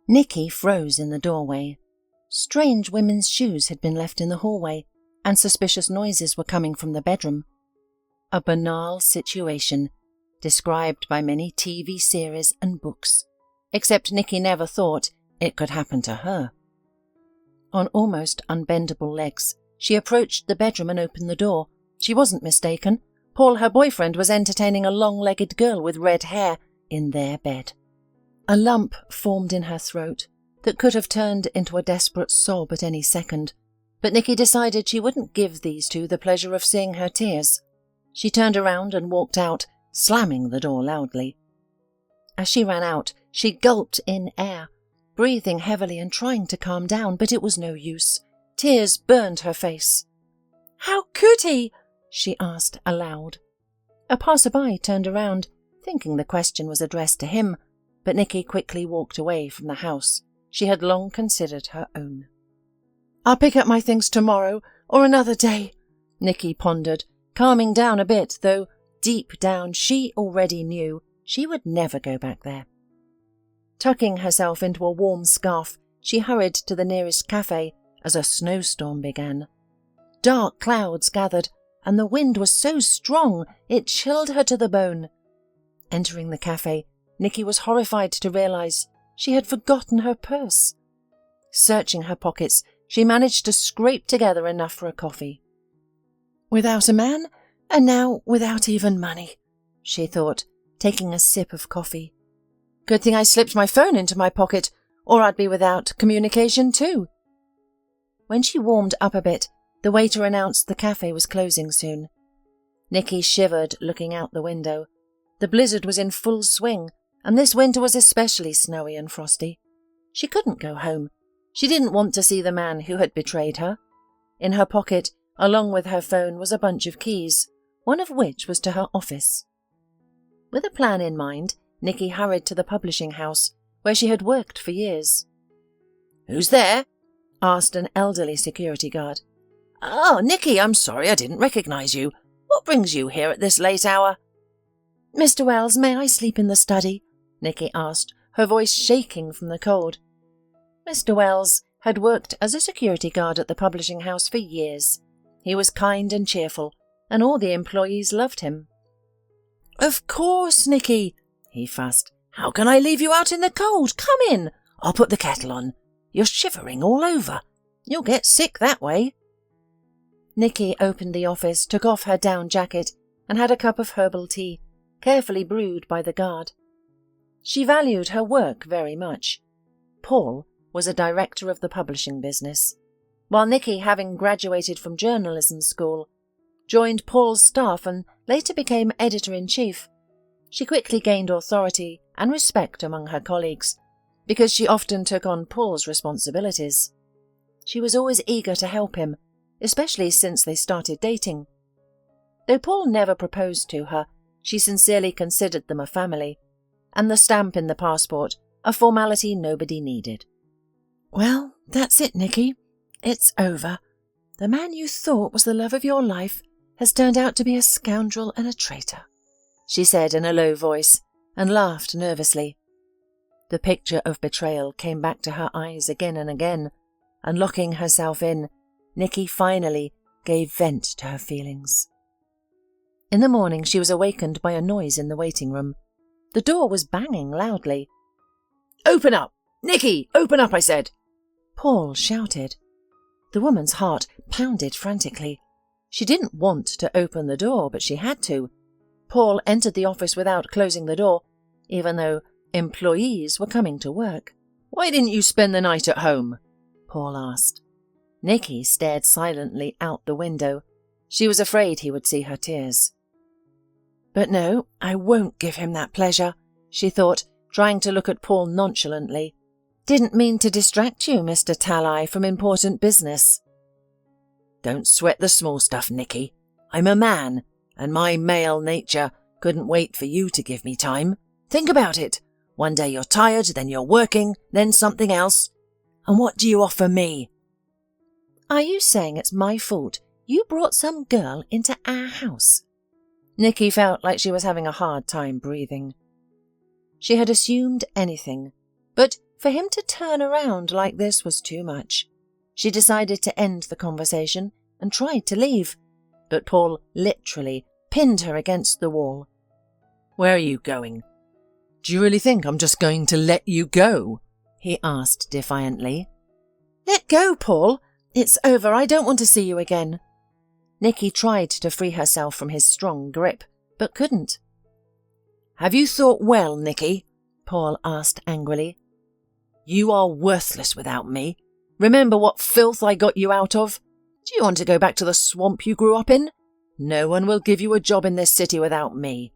Nikki froze in the doorway. Strange women's shoes had been left in the hallway, and suspicious noises were coming from the bedroom. A banal situation, described by many TV series and books, except Nikki never thought it could happen to her. On almost unbendable legs, she approached the bedroom and opened the door. She wasn't mistaken. Paul, her boyfriend, was entertaining a long-legged girl with red hair in their bed. A lump formed in her throat that could have turned into a desperate sob at any second, but Nikki decided she wouldn't give these two the pleasure of seeing her tears. She turned around and walked out, slamming the door loudly. As she ran out, she gulped in air, breathing heavily and trying to calm down, but it was no use. Tears burned her face. "How could he?" she asked aloud. A passerby turned around, thinking the question was addressed to him, but Nikki quickly walked away from the house she had long considered her own. "I'll pick up my things tomorrow or another day," Nikki pondered, calming down a bit, though deep down she already knew she would never go back there. Tucking herself into a warm scarf, she hurried to the nearest cafe as a snowstorm began. Dark clouds gathered, and the wind was so strong it chilled her to the bone. Entering the cafe, Nikki was horrified to realize she had forgotten her purse. Searching her pockets, she managed to scrape together enough for a coffee. "Without a man, and now without even money," she thought, taking a sip of coffee. "Good thing I slipped my phone into my pocket, or I'd be without communication too." When she warmed up a bit, the waiter announced the cafe was closing soon. Nikki shivered looking out the window. The blizzard was in full swing, and this winter was especially snowy and frosty. She couldn't go home. She didn't want to see the man who had betrayed her. In her pocket, along with her phone, was a bunch of keys, one of which was to her office. With a plan in mind, Nikki hurried to the publishing house, where she had worked for years. "Who's there?" asked an elderly security guard. "Oh, Nikki, I'm sorry I didn't recognize you. What brings you here at this late hour?" "Mr. Wells, may I sleep in the study?" Nikki asked, her voice shaking from the cold. Mr. Wells had worked as a security guard at the publishing house for years. He was kind and cheerful, and all the employees loved him. "Of course, Nikki," he fussed. "How can I leave you out in the cold? Come in. I'll put the kettle on. You're shivering all over. You'll get sick that way." Nikki opened the office, took off her down jacket, and had a cup of herbal tea, carefully brewed by the guard. She valued her work very much. Paul was a director of the publishing business, while Nikki, having graduated from journalism school, joined Paul's staff and later became editor-in-chief. She quickly gained authority and respect among her colleagues, because she often took on Paul's responsibilities. She was always eager to help him, especially since they started dating. Though Paul never proposed to her, she sincerely considered them a family, and the stamp in the passport a formality nobody needed. "Well, that's it, Nikki. It's over. The man you thought was the love of your life has turned out to be a scoundrel and a traitor," she said in a low voice, and laughed nervously. The picture of betrayal came back to her eyes again and again, and locking herself in, Nikki finally gave vent to her feelings. In the morning she was awakened by a noise in the waiting room. The door was banging loudly. "Open up! Nikki, open up, I said!" Paul shouted. The woman's heart pounded frantically. She didn't want to open the door, but she had to. Paul entered the office without closing the door, even though employees were coming to work. "Why didn't you spend the night at home?" Paul asked. Nikki stared silently out the window. She was afraid he would see her tears. "But no, I won't give him that pleasure," she thought, trying to look at Paul nonchalantly. "Didn't mean to distract you, Mr. Talley, from important business." "Don't sweat the small stuff, Nikki. I'm a man, and my male nature couldn't wait for you to give me time. Think about it. One day you're tired, then you're working, then something else. And what do you offer me?" "Are you saying it's my fault you brought some girl into our house?" Nikki felt like she was having a hard time breathing. She had assumed anything, but For him to turn around like this was too much. She decided to end the conversation and tried to leave, but Paul literally pinned her against the wall. "Where are you going? Do you really think I'm just going to let you go?" he asked defiantly. "Let go, Paul. It's over. I don't want to see you again." Nikki tried to free herself from his strong grip, but couldn't. "Have you thought well, Nikki?" Paul asked angrily. "You are worthless without me. Remember what filth I got you out of? Do you want to go back to the swamp you grew up in? No one will give you a job in this city without me."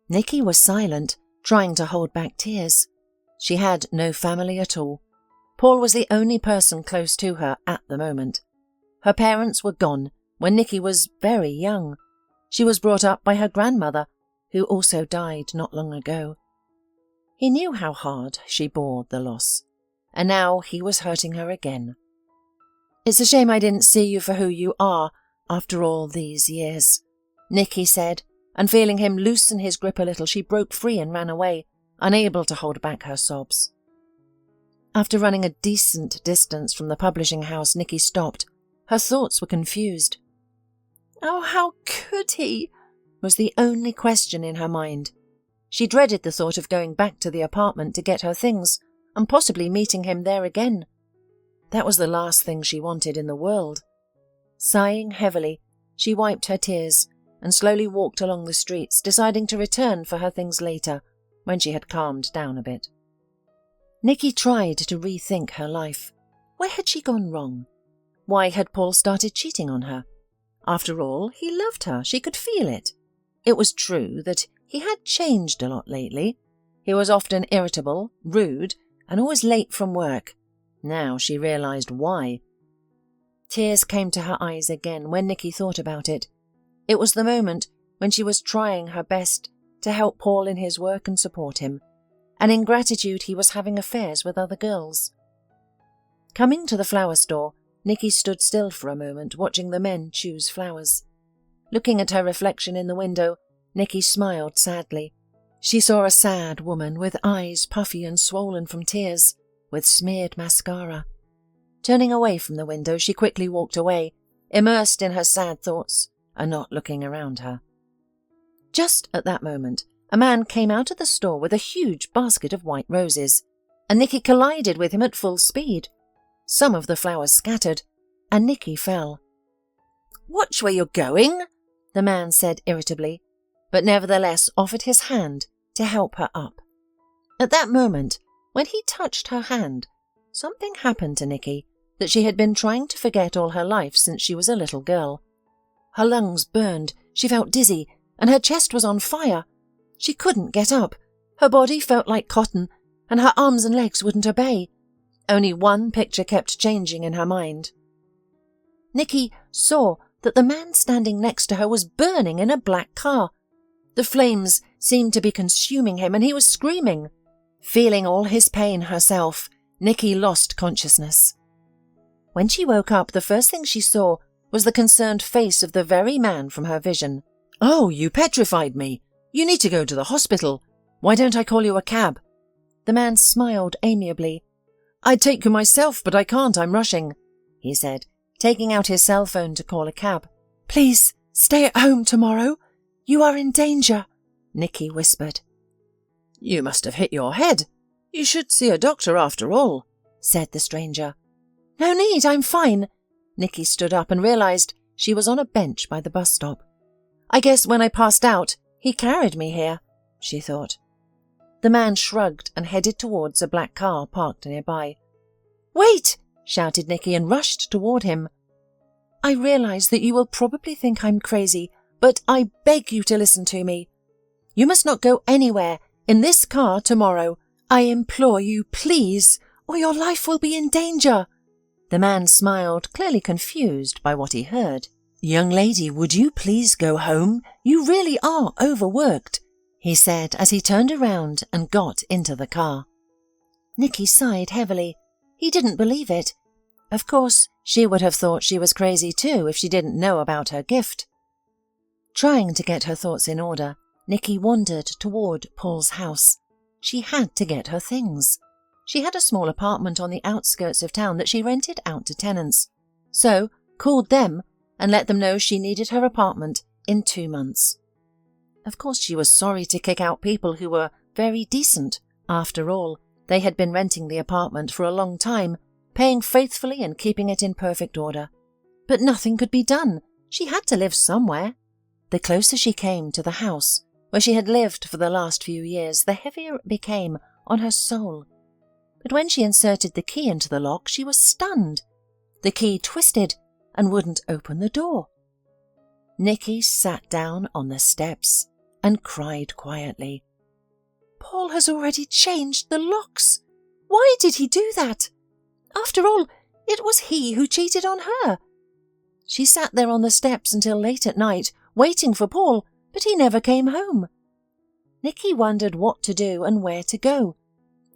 Nikki was silent, trying to hold back tears. She had no family at all. Paul was the only person close to her at the moment. Her parents were gone when Nikki was very young. She was brought up by her grandmother, who also died not long ago. He knew how hard she bore the loss, and now he was hurting her again. "It's a shame I didn't see you for who you are after all these years," Nikki said, and feeling him loosen his grip a little, she broke free and ran away, unable to hold back her sobs. After running a decent distance from the publishing house, Nikki stopped. Her thoughts were confused. "Oh, how could he?" was the only question in her mind. She dreaded the thought of going back to the apartment to get her things and possibly meeting him there again. That was the last thing she wanted in the world. Sighing heavily, she wiped her tears and slowly walked along the streets, deciding to return for her things later, when she had calmed down a bit. Nikki tried to rethink her life. Where had she gone wrong? Why had Paul started cheating on her? After all, he loved her. She could feel it. It was true that he had changed a lot lately. He was often irritable, rude, and always late from work. Now she realized why. Tears came to her eyes again when Nikki thought about it. It was the moment when she was trying her best to help Paul in his work and support him, and in gratitude he was having affairs with other girls. Coming to the flower store, Nikki stood still for a moment, watching the men choose flowers. Looking at her reflection in the window, Nikki smiled sadly. She saw a sad woman with eyes puffy and swollen from tears, with smeared mascara. Turning away from the window, she quickly walked away, immersed in her sad thoughts and not looking around her. Just at that moment, a man came out of the store with a huge basket of white roses, and Nikki collided with him at full speed. Some of the flowers scattered, and Nikki fell. "Watch where you're going," the man said irritably, but nevertheless offered his hand to help her up. At that moment, when he touched her hand, something happened to Nikki that she had been trying to forget all her life since she was a little girl. Her lungs burned, she felt dizzy, and her chest was on fire. She couldn't get up. Her body felt like cotton, and her arms and legs wouldn't obey. Only one picture kept changing in her mind. Nikki saw that the man standing next to her was burning in a black car. The flames seemed to be consuming him, and he was screaming. Feeling all his pain herself, Nikki lost consciousness. When she woke up, the first thing she saw was the concerned face of the very man from her vision. "Oh, you petrified me. You need to go to the hospital. Why don't I call you a cab?" The man smiled amiably. "I'd take you myself, but I can't. I'm rushing," he said, taking out his cell phone to call a cab. "Please, stay at home tomorrow. You are in danger," Nikki whispered. "You must have hit your head. You should see a doctor after all," said the stranger. "No need, I'm fine." Nikki stood up and realized she was on a bench by the bus stop. "I guess when I passed out, he carried me here," she thought. The man shrugged and headed towards a black car parked nearby. "Wait!" shouted Nikki and rushed toward him. "I realize that you will probably think I'm crazy, but I beg you to listen to me. You must not go anywhere in this car tomorrow. I implore you, please, or your life will be in danger." The man smiled, clearly confused by what he heard. "Young lady, would you please go home? You really are overworked," he said as he turned around and got into the car. Nikki sighed heavily. He didn't believe it. Of course, she would have thought she was crazy too if she didn't know about her gift. Trying to get her thoughts in order, Nikki wandered toward Paul's house. She had to get her things. She had a small apartment on the outskirts of town that she rented out to tenants, so called them and let them know she needed her apartment in 2 months. Of course, she was sorry to kick out people who were very decent. After all, they had been renting the apartment for a long time, paying faithfully and keeping it in perfect order. But nothing could be done. She had to live somewhere. The closer she came to the house where she had lived for the last few years, the heavier it became on her soul. But when she inserted the key into the lock, she was stunned. The key twisted and wouldn't open the door. Nikki sat down on the steps and cried quietly. Paul has already changed the locks. Why did he do that? After all, it was he who cheated on her. She sat there on the steps until late at night, waiting for Paul, but he never came home. Nikki wondered what to do and where to go.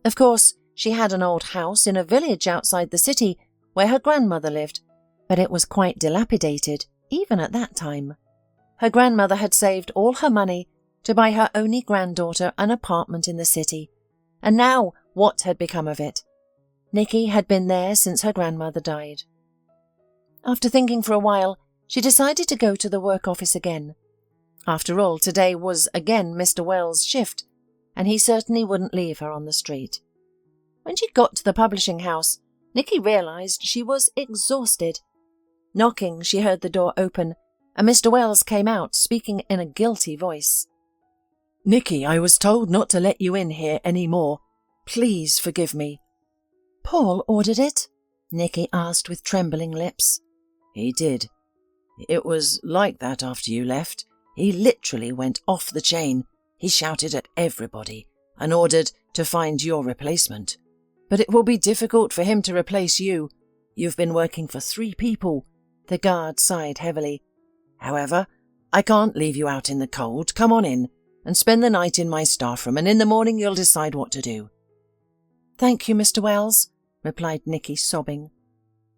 Of course, she had an old house in a village outside the city where her grandmother lived, but it was quite dilapidated, even at that time. Her grandmother had saved all her money to buy her only granddaughter an apartment in the city, and now what had become of it? Nikki had been there since her grandmother died. After thinking for a while, she decided to go to the work office again. After all, today was again Mr. Wells' shift, and he certainly wouldn't leave her on the street. When she got to the publishing house, Nikki realized she was exhausted. Knocking, she heard the door open, and Mr. Wells came out, speaking in a guilty voice. Nikki, I was told not to let you in here any more. Please forgive me. Paul ordered it? Nikki asked with trembling lips. He did. It was like that after you left. He literally went off the chain. He shouted at everybody and ordered to find your replacement. But it will be difficult for him to replace you. You've been working for 3 people. The guard sighed heavily. However, I can't leave you out in the cold. Come on in and spend the night in my staff room, and in the morning you'll decide what to do. Thank you, Mr. Wells, replied Nikki, sobbing.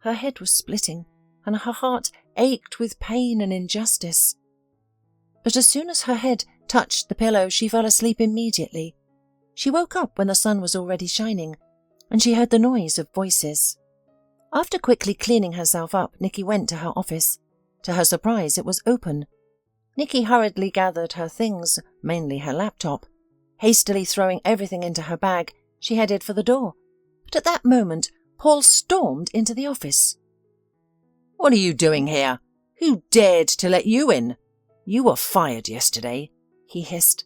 Her head was splitting, and her heart ached with pain and injustice. But as soon as her head touched the pillow, she fell asleep immediately. She woke up when the sun was already shining, and she heard the noise of voices. After quickly cleaning herself up, Nikki went to her office. To her surprise, it was open. Nikki hurriedly gathered her things, mainly her laptop. Hastily throwing everything into her bag, she headed for the door. But at that moment, Paul stormed into the office. What are you doing here? Who dared to let you in? You were fired yesterday, he hissed.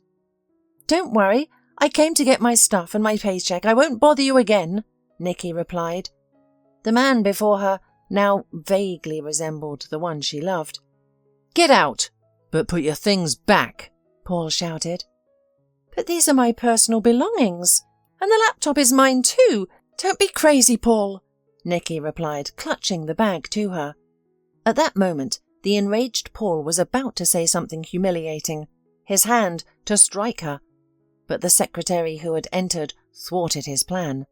Don't worry, I came to get my stuff and my paycheck. I won't bother you again, Nikki replied. The man before her now vaguely resembled the one she loved. Get out, but put your things back, Paul shouted. But these are my personal belongings, and the laptop is mine too. Don't be crazy, Paul, Nikki replied, clutching the bag to her. At that moment, the enraged Paul was about to say something humiliating, his hand to strike her, but the secretary who had entered thwarted his plan.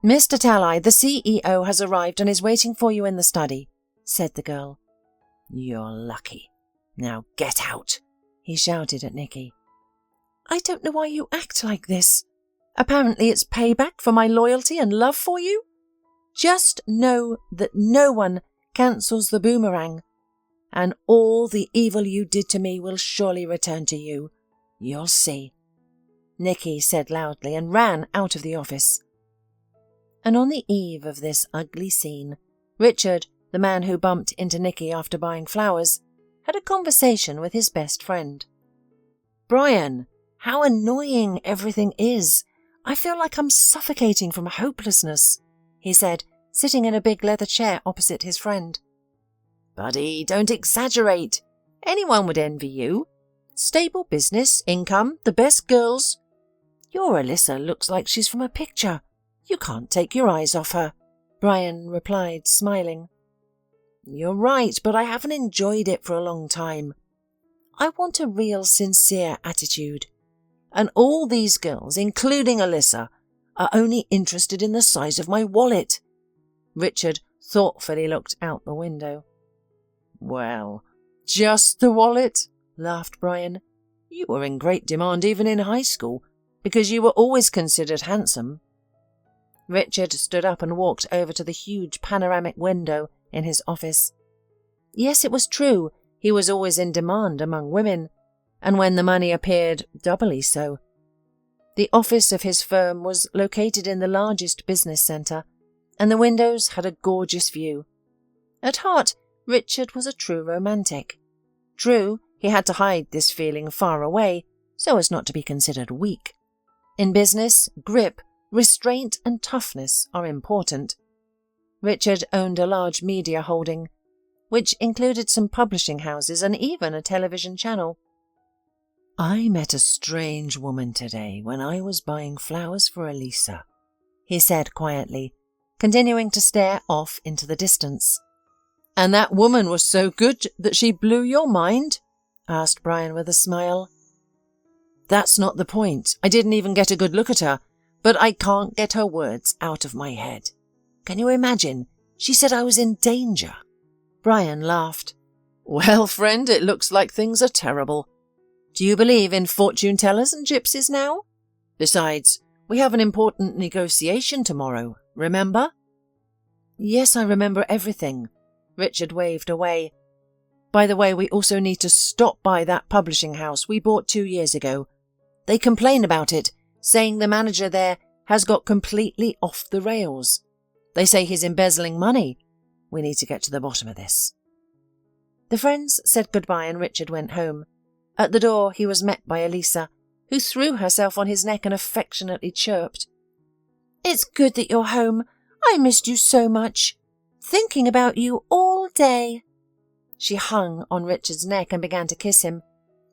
Mr. Talley, the CEO has arrived and is waiting for you in the study, said the girl. You're lucky. Now get out, he shouted at Nikki. I don't know why you act like this. Apparently it's payback for my loyalty and love for you. Just know that no one cancels the boomerang, and all the evil you did to me will surely return to you. You'll see, Nikki said loudly and ran out of the office. And on the eve of this ugly scene, Richard, the man who bumped into Nikki after buying flowers, had a conversation with his best friend. Brian, how annoying everything is. I feel like I'm suffocating from hopelessness, he said, sitting in a big leather chair opposite his friend. Buddy, don't exaggerate. Anyone would envy you. Stable business, income, the best girls. Your Alyssa looks like she's from a picture. You can't take your eyes off her, Brian replied, smiling. You're right, but I haven't enjoyed it for a long time. I want a real sincere attitude. And all these girls, including Alyssa, are only interested in the size of my wallet. Richard thoughtfully looked out the window. Well, just the wallet, laughed Brian. You were in great demand even in high school, because you were always considered handsome. Richard stood up and walked over to the huge panoramic window in his office. Yes, it was true, he was always in demand among women, and when the money appeared, doubly so. The office of his firm was located in the largest business centre, and the windows had a gorgeous view. At heart, Richard was a true romantic. True, he had to hide this feeling far away, so as not to be considered weak. In business, grip, restraint and toughness are important. Richard owned a large media holding, which included some publishing houses and even a television channel. "I met a strange woman today when I was buying flowers for Elisa," he said quietly, continuing to stare off into the distance. "And that woman was so good that she blew your mind?" asked Brian with a smile. "That's not the point. I didn't even get a good look at her, but I can't get her words out of my head. Can you imagine? She said I was in danger." Brian laughed. "Well, friend, it looks like things are terrible. Do you believe in fortune-tellers and gypsies now? Besides, we have an important negotiation tomorrow, remember?" "Yes, I remember everything." Richard waved away. "By the way, we also need to stop by that publishing house we bought 2 years ago. They complain about it, saying the manager there has got completely off the rails. They say he's embezzling money. We need to get to the bottom of this." The friends said goodbye and Richard went home. At the door he was met by Elisa, who threw herself on his neck and affectionately chirped. "It's good that you're home. I missed you so much. Thinking about you all day." She hung on Richard's neck and began to kiss him.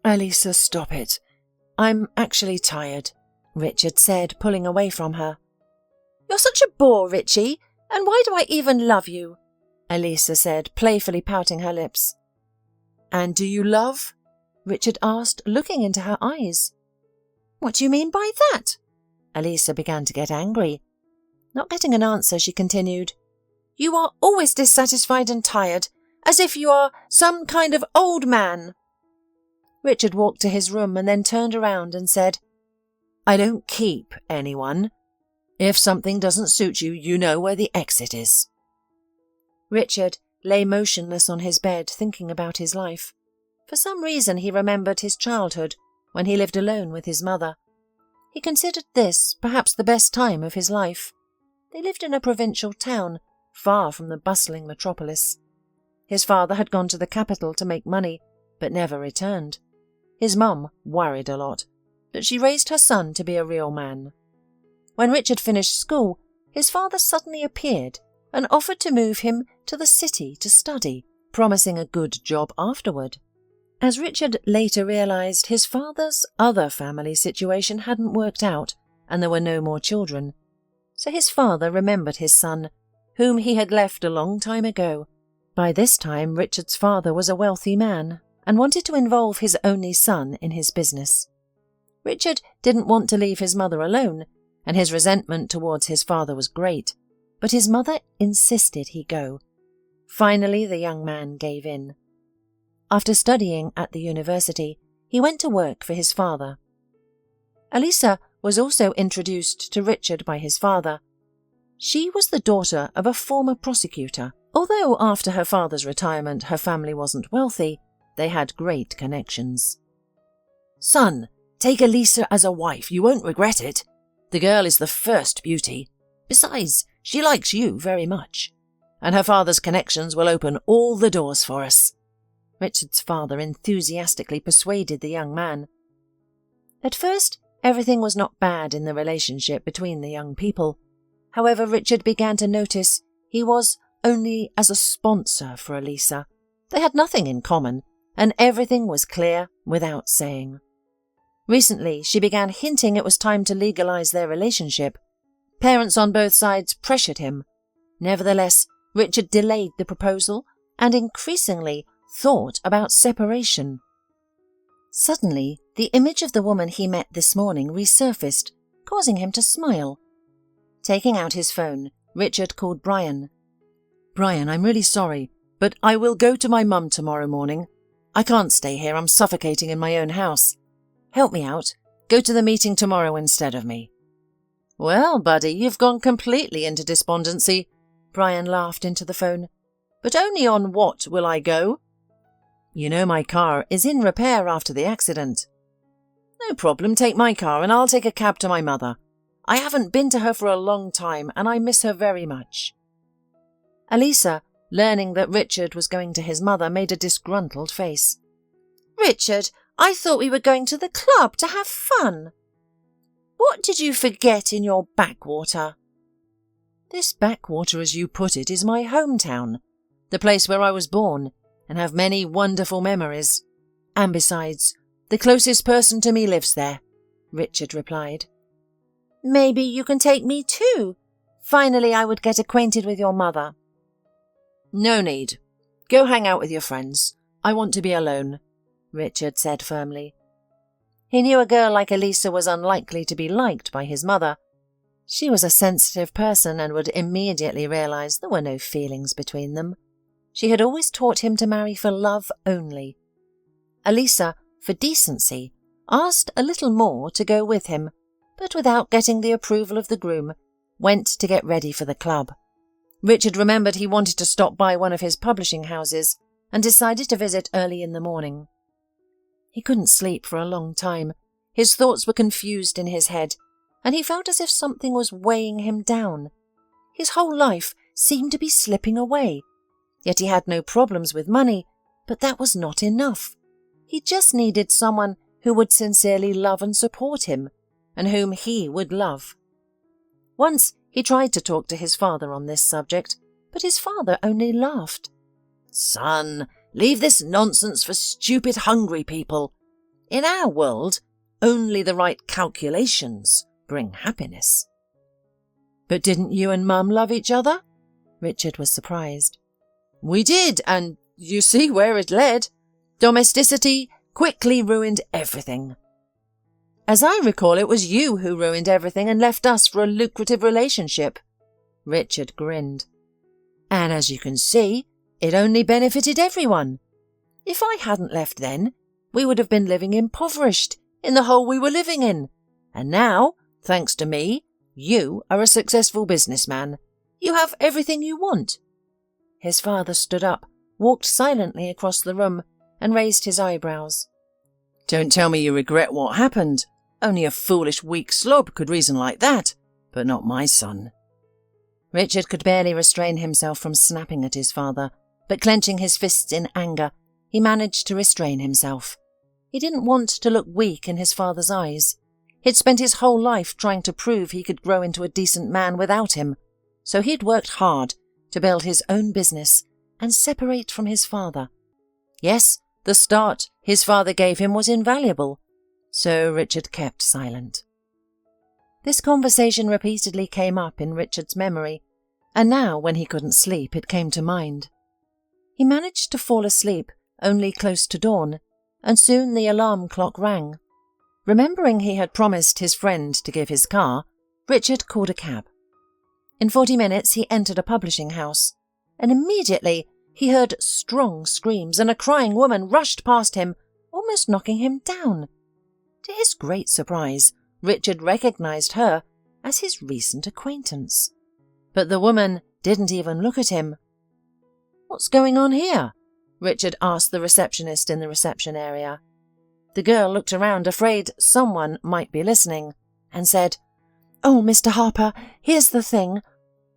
"Elisa, stop it. I'm actually tired," Richard said, pulling away from her. "You're such a bore, Richie, and why do I even love you?" Elisa said, playfully pouting her lips. "And do you love?" Richard asked, looking into her eyes. "What do you mean by that?" Elisa began to get angry. Not getting an answer, she continued, "You are always dissatisfied and tired, as if you are some kind of old man." Richard walked to his room and then turned around and said, "I don't keep anyone. If something doesn't suit you, you know where the exit is." Richard lay motionless on his bed, thinking about his life. For some reason he remembered his childhood, when he lived alone with his mother. He considered this perhaps the best time of his life. They lived in a provincial town, far from the bustling metropolis. His father had gone to the capital to make money, but never returned. His mum worried a lot, but she raised her son to be a real man. When Richard finished school, his father suddenly appeared and offered to move him to the city to study, promising a good job afterward. As Richard later realised, his father's other family situation hadn't worked out and there were no more children. So his father remembered his son, whom he had left a long time ago. By this time, Richard's father was a wealthy man and wanted to involve his only son in his business. Richard didn't want to leave his mother alone, and his resentment towards his father was great, but his mother insisted he go. Finally, the young man gave in. After studying at the university, he went to work for his father. Elisa was also introduced to Richard by his father. She was the daughter of a former prosecutor. Although after her father's retirement her family wasn't wealthy, they had great connections. "Son, take Elisa as a wife. You won't regret it. The girl is the first beauty. Besides, she likes you very much. And her father's connections will open all the doors for us." Richard's father enthusiastically persuaded the young man. At first, everything was not bad in the relationship between the young people. However, Richard began to notice he was only as a sponsor for Elisa. They had nothing in common, and everything was clear without saying. Recently, she began hinting it was time to legalize their relationship. Parents on both sides pressured him. Nevertheless, Richard delayed the proposal and increasingly thought about separation. Suddenly, the image of the woman he met this morning resurfaced, causing him to smile. Taking out his phone, Richard called Brian. "Brian, I'm really sorry, but I will go to my mum tomorrow morning. I can't stay here. I'm suffocating in my own house. Help me out. Go to the meeting tomorrow instead of me." Well, buddy, you've gone completely into despondency. Brian laughed into the phone. But only on what will I go? You know my car is in repair after the accident. No problem, take my car and I'll take a cab to my mother. I haven't been to her for a long time and I miss her very much. Elisa, learning that Richard was going to his mother, made a disgruntled face. Richard, I thought we were going to the club to have fun. What did you forget in your backwater? This backwater, as you put it, is my hometown, the place where I was born, and have many wonderful memories. And besides, the closest person to me lives there, Richard replied. Maybe you can take me too. Finally, I would get acquainted with your mother. No need. Go hang out with your friends. I want to be alone, Richard said firmly. He knew a girl like Elisa was unlikely to be liked by his mother. She was a sensitive person and would immediately realise there were no feelings between them. She had always taught him to marry for love only. Elisa, for decency, asked a little more to go with him, but without getting the approval of the groom, went to get ready for the club. Richard remembered he wanted to stop by one of his publishing houses and decided to visit early in the morning. He couldn't sleep for a long time. His thoughts were confused in his head, and he felt as if something was weighing him down. His whole life seemed to be slipping away. Yet he had no problems with money, but that was not enough. He just needed someone who would sincerely love and support him, and whom he would love. Once he tried to talk to his father on this subject, but his father only laughed. "Son, leave this nonsense for stupid, hungry people. In our world, only the right calculations bring happiness." "But didn't you and Mum love each other?" Richard was surprised. "We did, and you see where it led. Domesticity quickly ruined everything." "As I recall, it was you who ruined everything and left us for a lucrative relationship." Richard grinned. "And as you can see, it only benefited everyone. If I hadn't left then, we would have been living impoverished in the hole we were living in. And now, thanks to me, you are a successful businessman. You have everything you want." His father stood up, walked silently across the room, and raised his eyebrows. "Don't tell me you regret what happened. Only a foolish, weak slob could reason like that, but not my son." Richard could barely restrain himself from snapping at his father, but clenching his fists in anger, he managed to restrain himself. He didn't want to look weak in his father's eyes. He'd spent his whole life trying to prove he could grow into a decent man without him, so he'd worked hard to build his own business and separate from his father. Yes, the start his father gave him was invaluable, so Richard kept silent. This conversation repeatedly came up in Richard's memory, and now, when he couldn't sleep, it came to mind. He managed to fall asleep only close to dawn, and soon the alarm clock rang. Remembering he had promised his friend to give his car, Richard called a cab. In 40 minutes he entered a publishing house, and immediately he heard strong screams and a crying woman rushed past him, almost knocking him down. To his great surprise, Richard recognized her as his recent acquaintance. But the woman didn't even look at him. "What's going on here?" Richard asked the receptionist in the reception area. The girl looked around, afraid someone might be listening, and said, "Oh, Mr. Harper, here's the thing.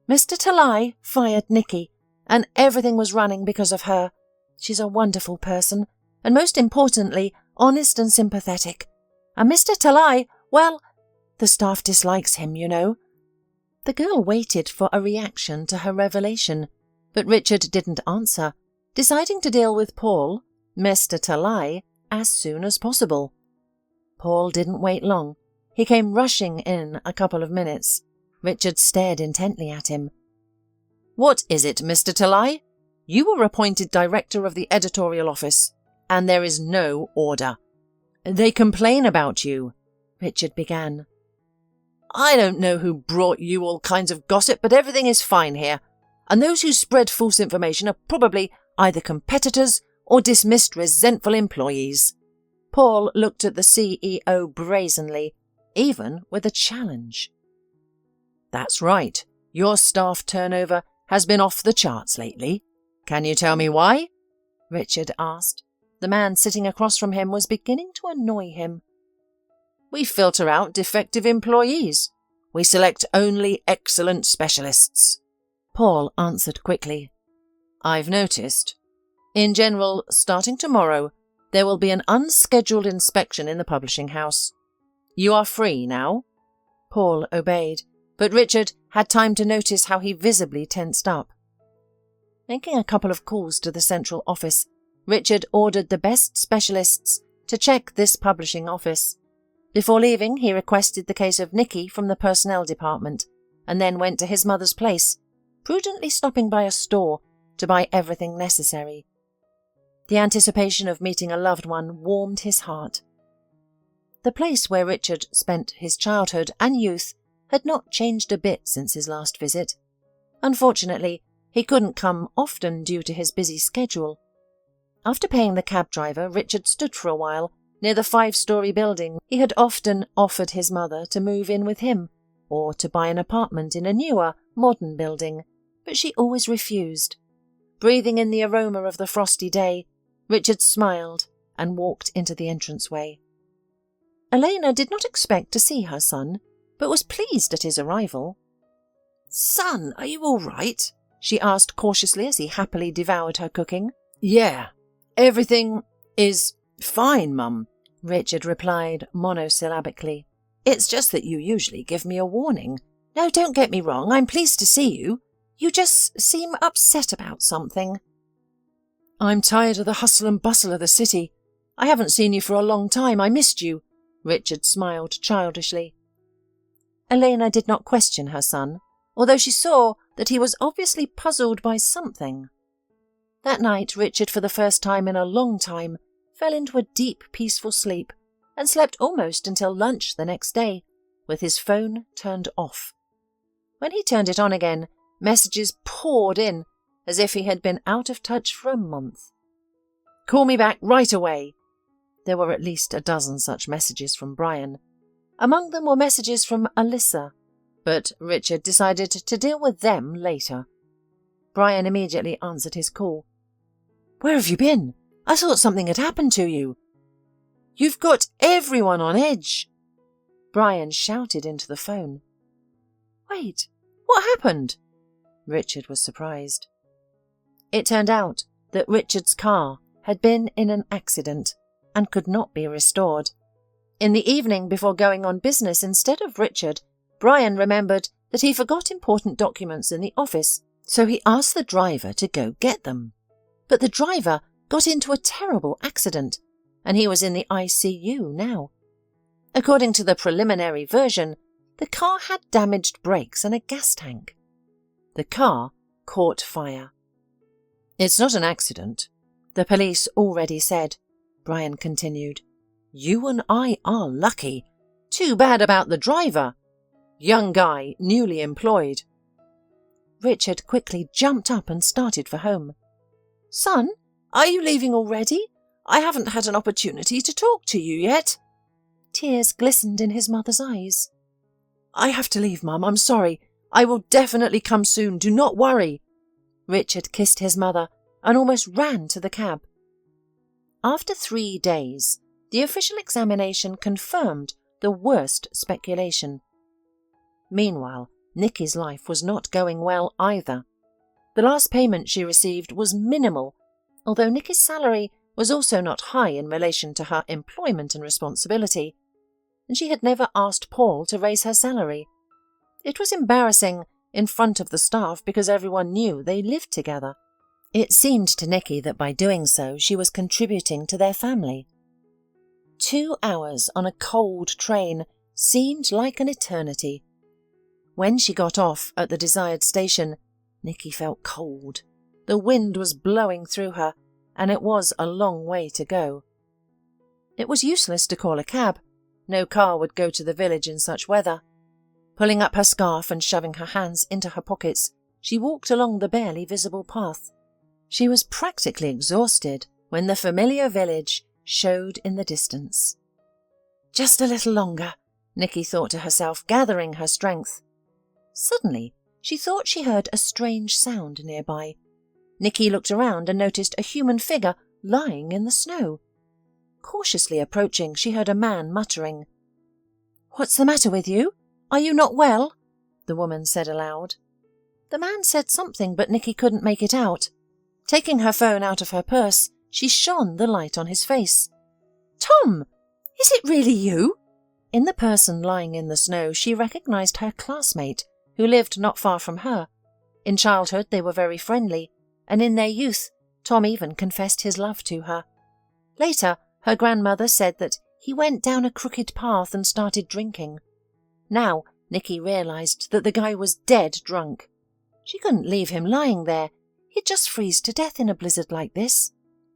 Mr. Talai fired Nikki, and everything was running because of her. She's a wonderful person, and most importantly, honest and sympathetic. And Mr. Talai, well, the staff dislikes him, you know." The girl waited for a reaction to her revelation, but Richard didn't answer, deciding to deal with Paul, Mr. Talai, as soon as possible. Paul didn't wait long. He came rushing in a couple of minutes. Richard stared intently at him. "What is it, Mr. Talai? You were appointed director of the editorial office, and there is no order. They complain about you," Richard began. "I don't know who brought you all kinds of gossip, but everything is fine here, and those who spread false information are probably either competitors or dismissed resentful employees." Paul looked at the CEO brazenly, even with a challenge. That's right. Your staff turnover has been off the charts lately. Can you tell me why? Richard asked. The man sitting across from him was beginning to annoy him. We filter out defective employees. We select only excellent specialists, Paul answered quickly. I've noticed. In general, starting tomorrow, there will be an unscheduled inspection in the publishing house. You are free now. Paul obeyed, but Richard had time to notice how he visibly tensed up. Making a couple of calls to the central office, Richard ordered the best specialists to check this publishing office. Before leaving, he requested the case of Nikki from the personnel department, and then went to his mother's place, prudently stopping by a store to buy everything necessary. The anticipation of meeting a loved one warmed his heart. The place where Richard spent his childhood and youth had not changed a bit since his last visit. Unfortunately, he couldn't come often due to his busy schedule. After paying the cab driver, Richard stood for a while near the 5-story building he had often offered his mother to move in with him, or to buy an apartment in a newer, modern building, but she always refused. Breathing in the aroma of the frosty day, Richard smiled and walked into the entranceway. Elena did not expect to see her son, but was pleased at his arrival. "Son, are you all right?" she asked cautiously as he happily devoured her cooking. "Yeah, everything is fine, Mum," Richard replied monosyllabically. "It's just that you usually give me a warning. No, don't get me wrong, I'm pleased to see you. You just seem upset about something." "I'm tired of the hustle and bustle of the city. I haven't seen you for a long time. I missed you," Richard smiled childishly. Elena did not question her son, although she saw that he was obviously puzzled by something. That night, Richard, for the first time in a long time, fell into a deep, peaceful sleep and slept almost until lunch the next day, with his phone turned off. When he turned it on again, messages poured in, as if he had been out of touch for a month. "Call me back right away." There were at least a dozen such messages from Brian. Among them were messages from Alyssa, but Richard decided to deal with them later. Brian immediately answered his call. "Where have you been? I thought something had happened to you." "You've got everyone on edge," Brian shouted into the phone. "Wait, what happened?" Richard was surprised. It turned out that Richard's car had been in an accident and could not be restored. In the evening before going on business, instead of Richard, Brian remembered that he forgot important documents in the office, so he asked the driver to go get them. But the driver got into a terrible accident, and he was in the ICU now. According to the preliminary version, the car had damaged brakes and a gas tank. The car caught fire. "It's not an accident, the police already said," Brian continued. "You and I are lucky. Too bad about the driver. Young guy, newly employed." Richard quickly jumped up and started for home. "Son, are you leaving already? I haven't had an opportunity to talk to you yet." Tears glistened in his mother's eyes. "I have to leave, Mum. I'm sorry. I will definitely come soon. Do not worry." Richard kissed his mother and almost ran to the cab. After 3 days, the official examination confirmed the worst speculation. Meanwhile, Nikki's life was not going well either. The last payment she received was minimal, although Nikki's salary was also not high in relation to her employment and responsibility, and she had never asked Paul to raise her salary. It was embarrassing in front of the staff because everyone knew they lived together. It seemed to Nikki that by doing so she was contributing to their family. 2 hours on a cold train seemed like an eternity. When she got off at the desired station, Nikki felt cold. The wind was blowing through her, and it was a long way to go. It was useless to call a cab. No car would go to the village in such weather. Pulling up her scarf and shoving her hands into her pockets, she walked along the barely visible path. She was practically exhausted when the familiar village showed in the distance. Just a little longer, Nikki thought to herself, gathering her strength. Suddenly, she thought she heard a strange sound nearby. Nikki looked around and noticed a human figure lying in the snow. Cautiously approaching, she heard a man muttering. "What's the matter with you? Are you not well?" the woman said aloud. The man said something, but Nikki couldn't make it out. Taking her phone out of her purse, she shone the light on his face. "Tom! Is it really you?" In the person lying in the snow, she recognized her classmate, who lived not far from her. In childhood, they were very friendly, and in their youth, Tom even confessed his love to her. Later, her grandmother said that he went down a crooked path and started drinking. Now, Nikki realized that the guy was dead drunk. She couldn't leave him lying there. He'd just freeze to death in a blizzard like this.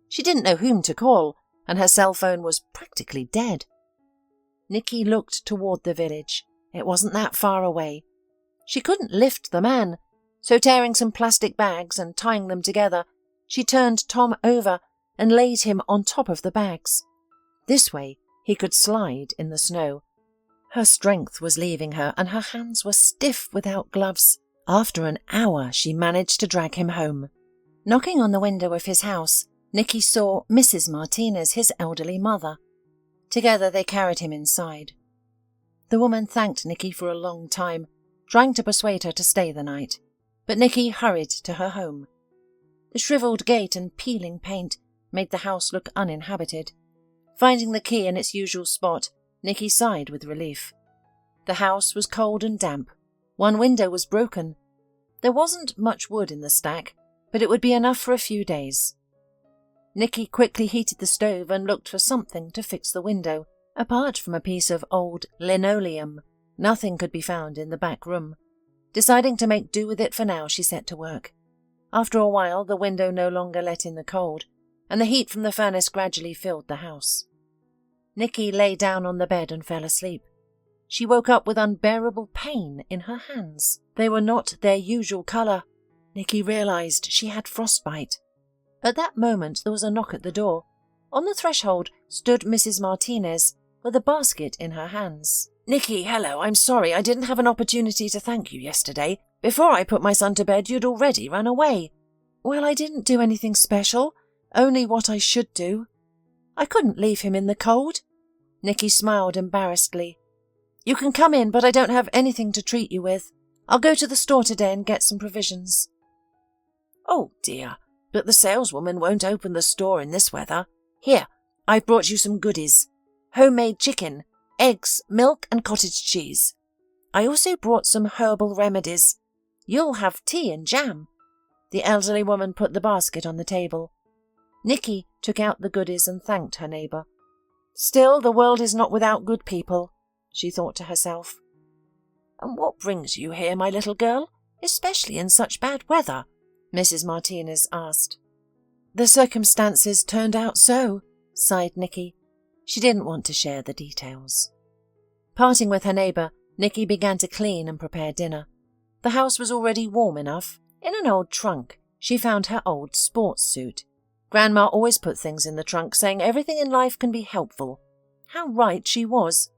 She didn't know whom to call, and her cell phone was practically dead. Nikki looked toward the village. It wasn't that far away. She couldn't lift the man, so tearing some plastic bags and tying them together, she turned Tom over and laid him on top of the bags. This way, he could slide in the snow. Her strength was leaving her, and her hands were stiff without gloves. After an hour, she managed to drag him home. Knocking on the window of his house, Nikki saw Mrs. Martinez, his elderly mother. Together they carried him inside. The woman thanked Nikki for a long time, trying to persuade her to stay the night, but Nikki hurried to her home. The shriveled gate and peeling paint made the house look uninhabited. Finding the key in its usual spot, Nikki sighed with relief. The house was cold and damp. One window was broken. There wasn't much wood in the stack, but it would be enough for a few days. Nikki quickly heated the stove and looked for something to fix the window. Apart from a piece of old linoleum, nothing could be found in the back room. Deciding to make do with it for now, she set to work. After a while, the window no longer let in the cold, and the heat from the furnace gradually filled the house. Nikki lay down on the bed and fell asleep. She woke up with unbearable pain in her hands. They were not their usual colour. Nikki realised she had frostbite. At that moment there was a knock at the door. On the threshold stood Mrs. Martinez with a basket in her hands. "Nikki, hello, I'm sorry I didn't have an opportunity to thank you yesterday. Before I put my son to bed you'd already run away." "Well, I didn't do anything special, only what I should do. I couldn't leave him in the cold." Nikki smiled embarrassedly. "You can come in, but I don't have anything to treat you with. I'll go to the store today and get some provisions." "Oh dear, but the saleswoman won't open the store in this weather. Here, I've brought you some goodies. Homemade chicken, eggs, milk and cottage cheese. I also brought some herbal remedies. You'll have tea and jam." The elderly woman put the basket on the table. Nikki took out the goodies and thanked her neighbour. Still, the world is not without good people, she thought to herself. "And what brings you here, my little girl, especially in such bad weather?" Mrs. Martinez asked. "The circumstances turned out so," sighed Nikki. She didn't want to share the details. Parting with her neighbour, Nikki began to clean and prepare dinner. The house was already warm enough. In an old trunk, she found her old sports suit. Grandma always put things in the trunk, saying everything in life can be helpful. How right she was.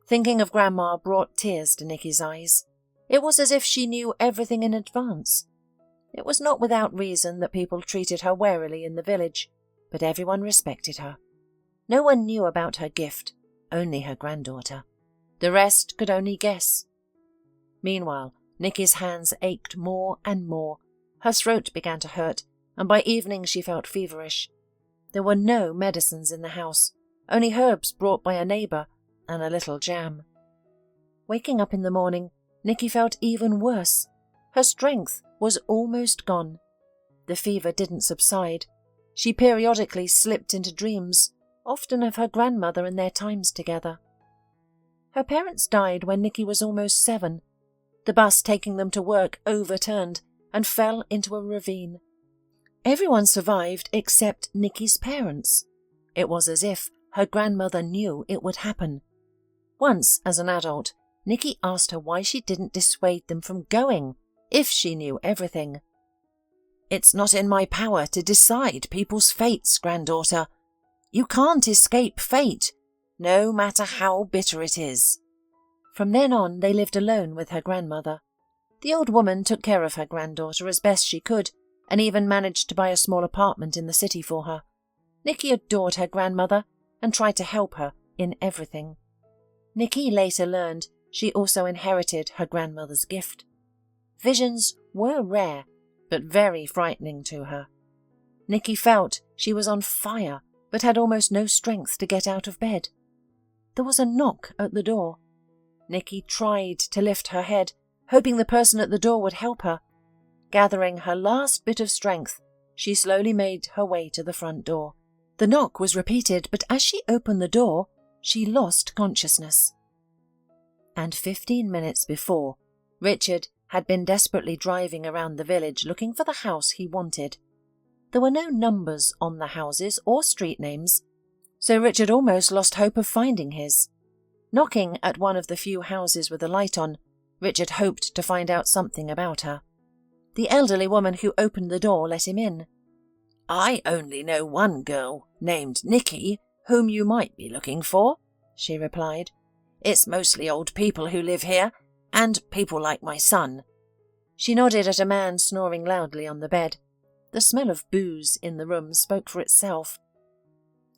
Thinking of Grandma brought tears to Nikki's eyes. It was as if she knew everything in advance. It was not without reason that people treated her warily in the village, but everyone respected her. No one knew about her gift, only her granddaughter. The rest could only guess. Meanwhile, Nikki's hands ached more and more. Her throat began to hurt, and by evening she felt feverish. There were no medicines in the house, only herbs brought by a neighbour and a little jam. Waking up in the morning, Nikki felt even worse. Her strength was almost gone. The fever didn't subside. She periodically slipped into dreams, often of her grandmother and their times together. Her parents died when Nikki was almost 7. The bus taking them to work overturned and fell into a ravine. Everyone survived except Nikki's parents. It was as if her grandmother knew it would happen. Once, as an adult, Nikki asked her why she didn't dissuade them from going, if she knew everything. "It's not in my power to decide people's fates, granddaughter. You can't escape fate, no matter how bitter it is." From then on, they lived alone with her grandmother. The old woman took care of her granddaughter as best she could, and even managed to buy a small apartment in the city for her. Nikki adored her grandmother and tried to help her in everything. Nikki later learned she also inherited her grandmother's gift. Visions were rare, but very frightening to her. Nikki felt she was on fire, but had almost no strength to get out of bed. There was a knock at the door. Nikki tried to lift her head, hoping the person at the door would help her. Gathering her last bit of strength, she slowly made her way to the front door. The knock was repeated, but as she opened the door, she lost consciousness. And 15 minutes before, Richard had been desperately driving around the village looking for the house he wanted. There were no numbers on the houses or street names, so Richard almost lost hope of finding his. Knocking at one of the few houses with a light on, Richard hoped to find out something about her. The elderly woman who opened the door let him in. "I only know one girl named Nikki whom you might be looking for," she replied. "It's mostly old people who live here, and people like my son." She nodded at a man snoring loudly on the bed. The smell of booze in the room spoke for itself.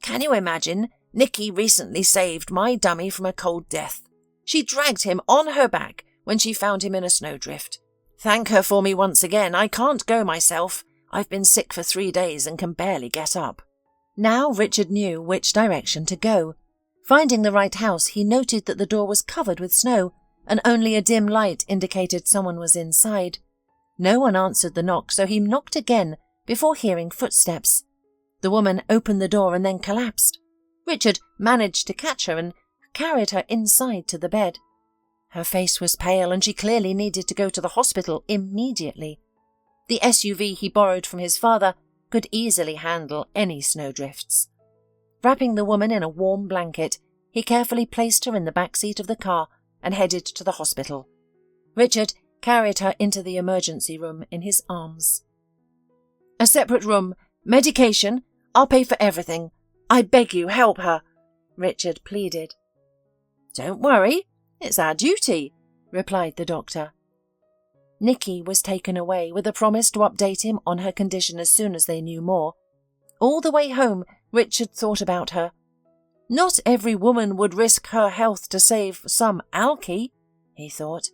"Can you imagine? Nikki recently saved my dummy from a cold death. She dragged him on her back when she found him in a snowdrift. Thank her for me once again. I can't go myself. I've been sick for 3 days and can barely get up." Now Richard knew which direction to go. Finding the right house, he noted that the door was covered with snow, and only a dim light indicated someone was inside. No one answered the knock, so he knocked again before hearing footsteps. The woman opened the door and then collapsed. Richard managed to catch her and carried her inside to the bed. Her face was pale and she clearly needed to go to the hospital immediately. The SUV he borrowed from his father could easily handle any snowdrifts. Wrapping the woman in a warm blanket, he carefully placed her in the back seat of the car and headed to the hospital. Richard carried her into the emergency room in his arms. "A separate room, medication, I'll pay for everything. I beg you, help her," Richard pleaded. "Don't worry, it's our duty," replied the doctor. Nikki was taken away with a promise to update him on her condition as soon as they knew more. All the way home, Richard thought about her. Not every woman would risk her health to save some alky, he thought.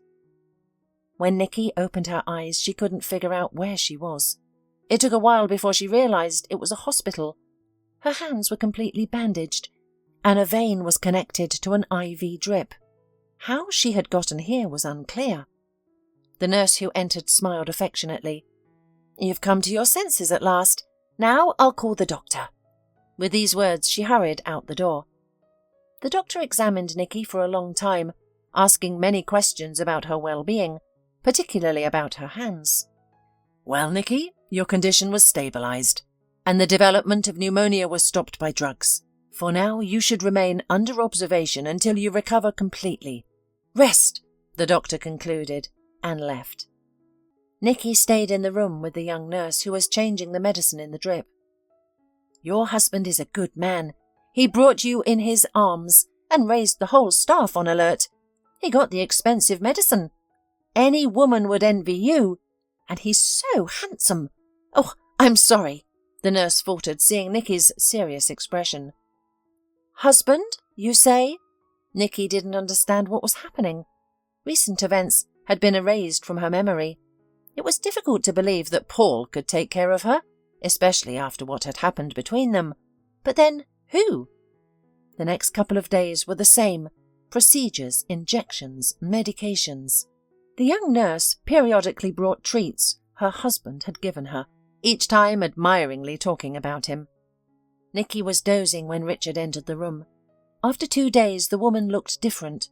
When Nikki opened her eyes, she couldn't figure out where she was. It took a while before she realized it was a hospital. Her hands were completely bandaged, and a vein was connected to an IV drip. How she had gotten here was unclear. The nurse who entered smiled affectionately. "You've come to your senses at last. Now I'll call the doctor." With these words, she hurried out the door. The doctor examined Nikki for a long time, asking many questions about her well-being, particularly about her hands. "Well, Nikki, your condition was stabilized, and the development of pneumonia was stopped by drugs. For now, you should remain under observation until you recover completely. Rest," the doctor concluded, and left. Nikki stayed in the room with the young nurse who was changing the medicine in the drip. "Your husband is a good man. He brought you in his arms and raised the whole staff on alert. He got the expensive medicine. Any woman would envy you. And he's so handsome. Oh, I'm sorry," the nurse faltered, seeing Nikki's serious expression. "Husband, you say?" Nikki didn't understand what was happening. Recent events had been erased from her memory. It was difficult to believe that Paul could take care of her, especially after what had happened between them. But then, who? The next couple of days were the same. Procedures, injections, medications. The young nurse periodically brought treats her husband had given her, each time admiringly talking about him. Nikki was dozing when Richard entered the room. After 2 days, the woman looked different.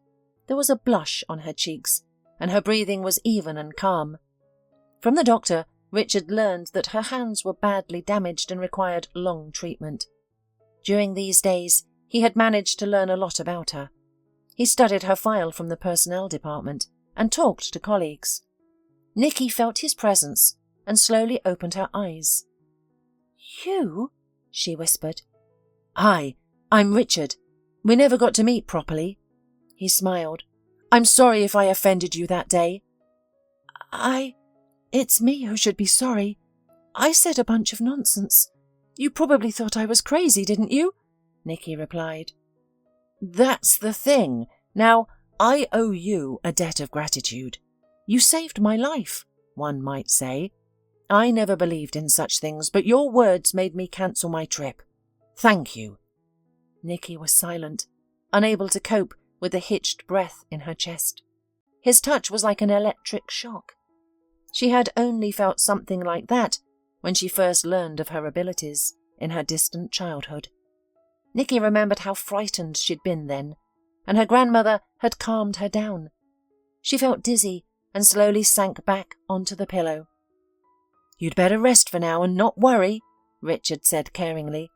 There was a blush on her cheeks, and her breathing was even and calm. From the doctor, Richard learned that her hands were badly damaged and required long treatment. During these days, he had managed to learn a lot about her. He studied her file from the personnel department and talked to colleagues. Nikki felt his presence and slowly opened her eyes. "You?" she whispered. "Hi, I'm Richard. We never got to meet properly." He smiled. "I'm sorry if I offended you that day." It's me who should be sorry. I said a bunch of nonsense. You probably thought I was crazy, didn't you? Nikki replied. That's the thing. Now, I owe you a debt of gratitude. You saved my life, one might say. I never believed in such things, but your words made me cancel my trip. Thank you. Nikki was silent, unable to cope with the hitched breath in her chest. His touch was like an electric shock. She had only felt something like that when she first learned of her abilities in her distant childhood. Nikki remembered how frightened she'd been then, and her grandmother had calmed her down. She felt dizzy and slowly sank back onto the pillow. You'd better rest for now and not worry, Richard said caringly.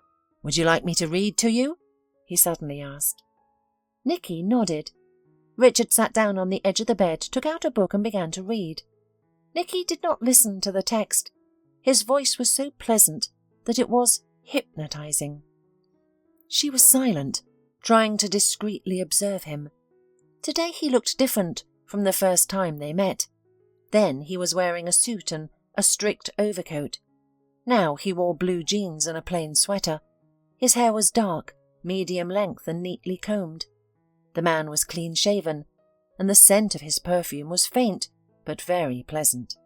Would you like me to read to you? He suddenly asked. Nikki nodded. Richard sat down on the edge of the bed, took out a book and began to read. Nikki did not listen to the text. His voice was so pleasant that it was hypnotizing. She was silent, trying to discreetly observe him. Today he looked different from the first time they met. Then he was wearing a suit and a strict overcoat. Now he wore blue jeans and a plain sweater. His hair was dark, medium length and neatly combed. The man was clean-shaven, and the scent of his perfume was faint but very pleasant.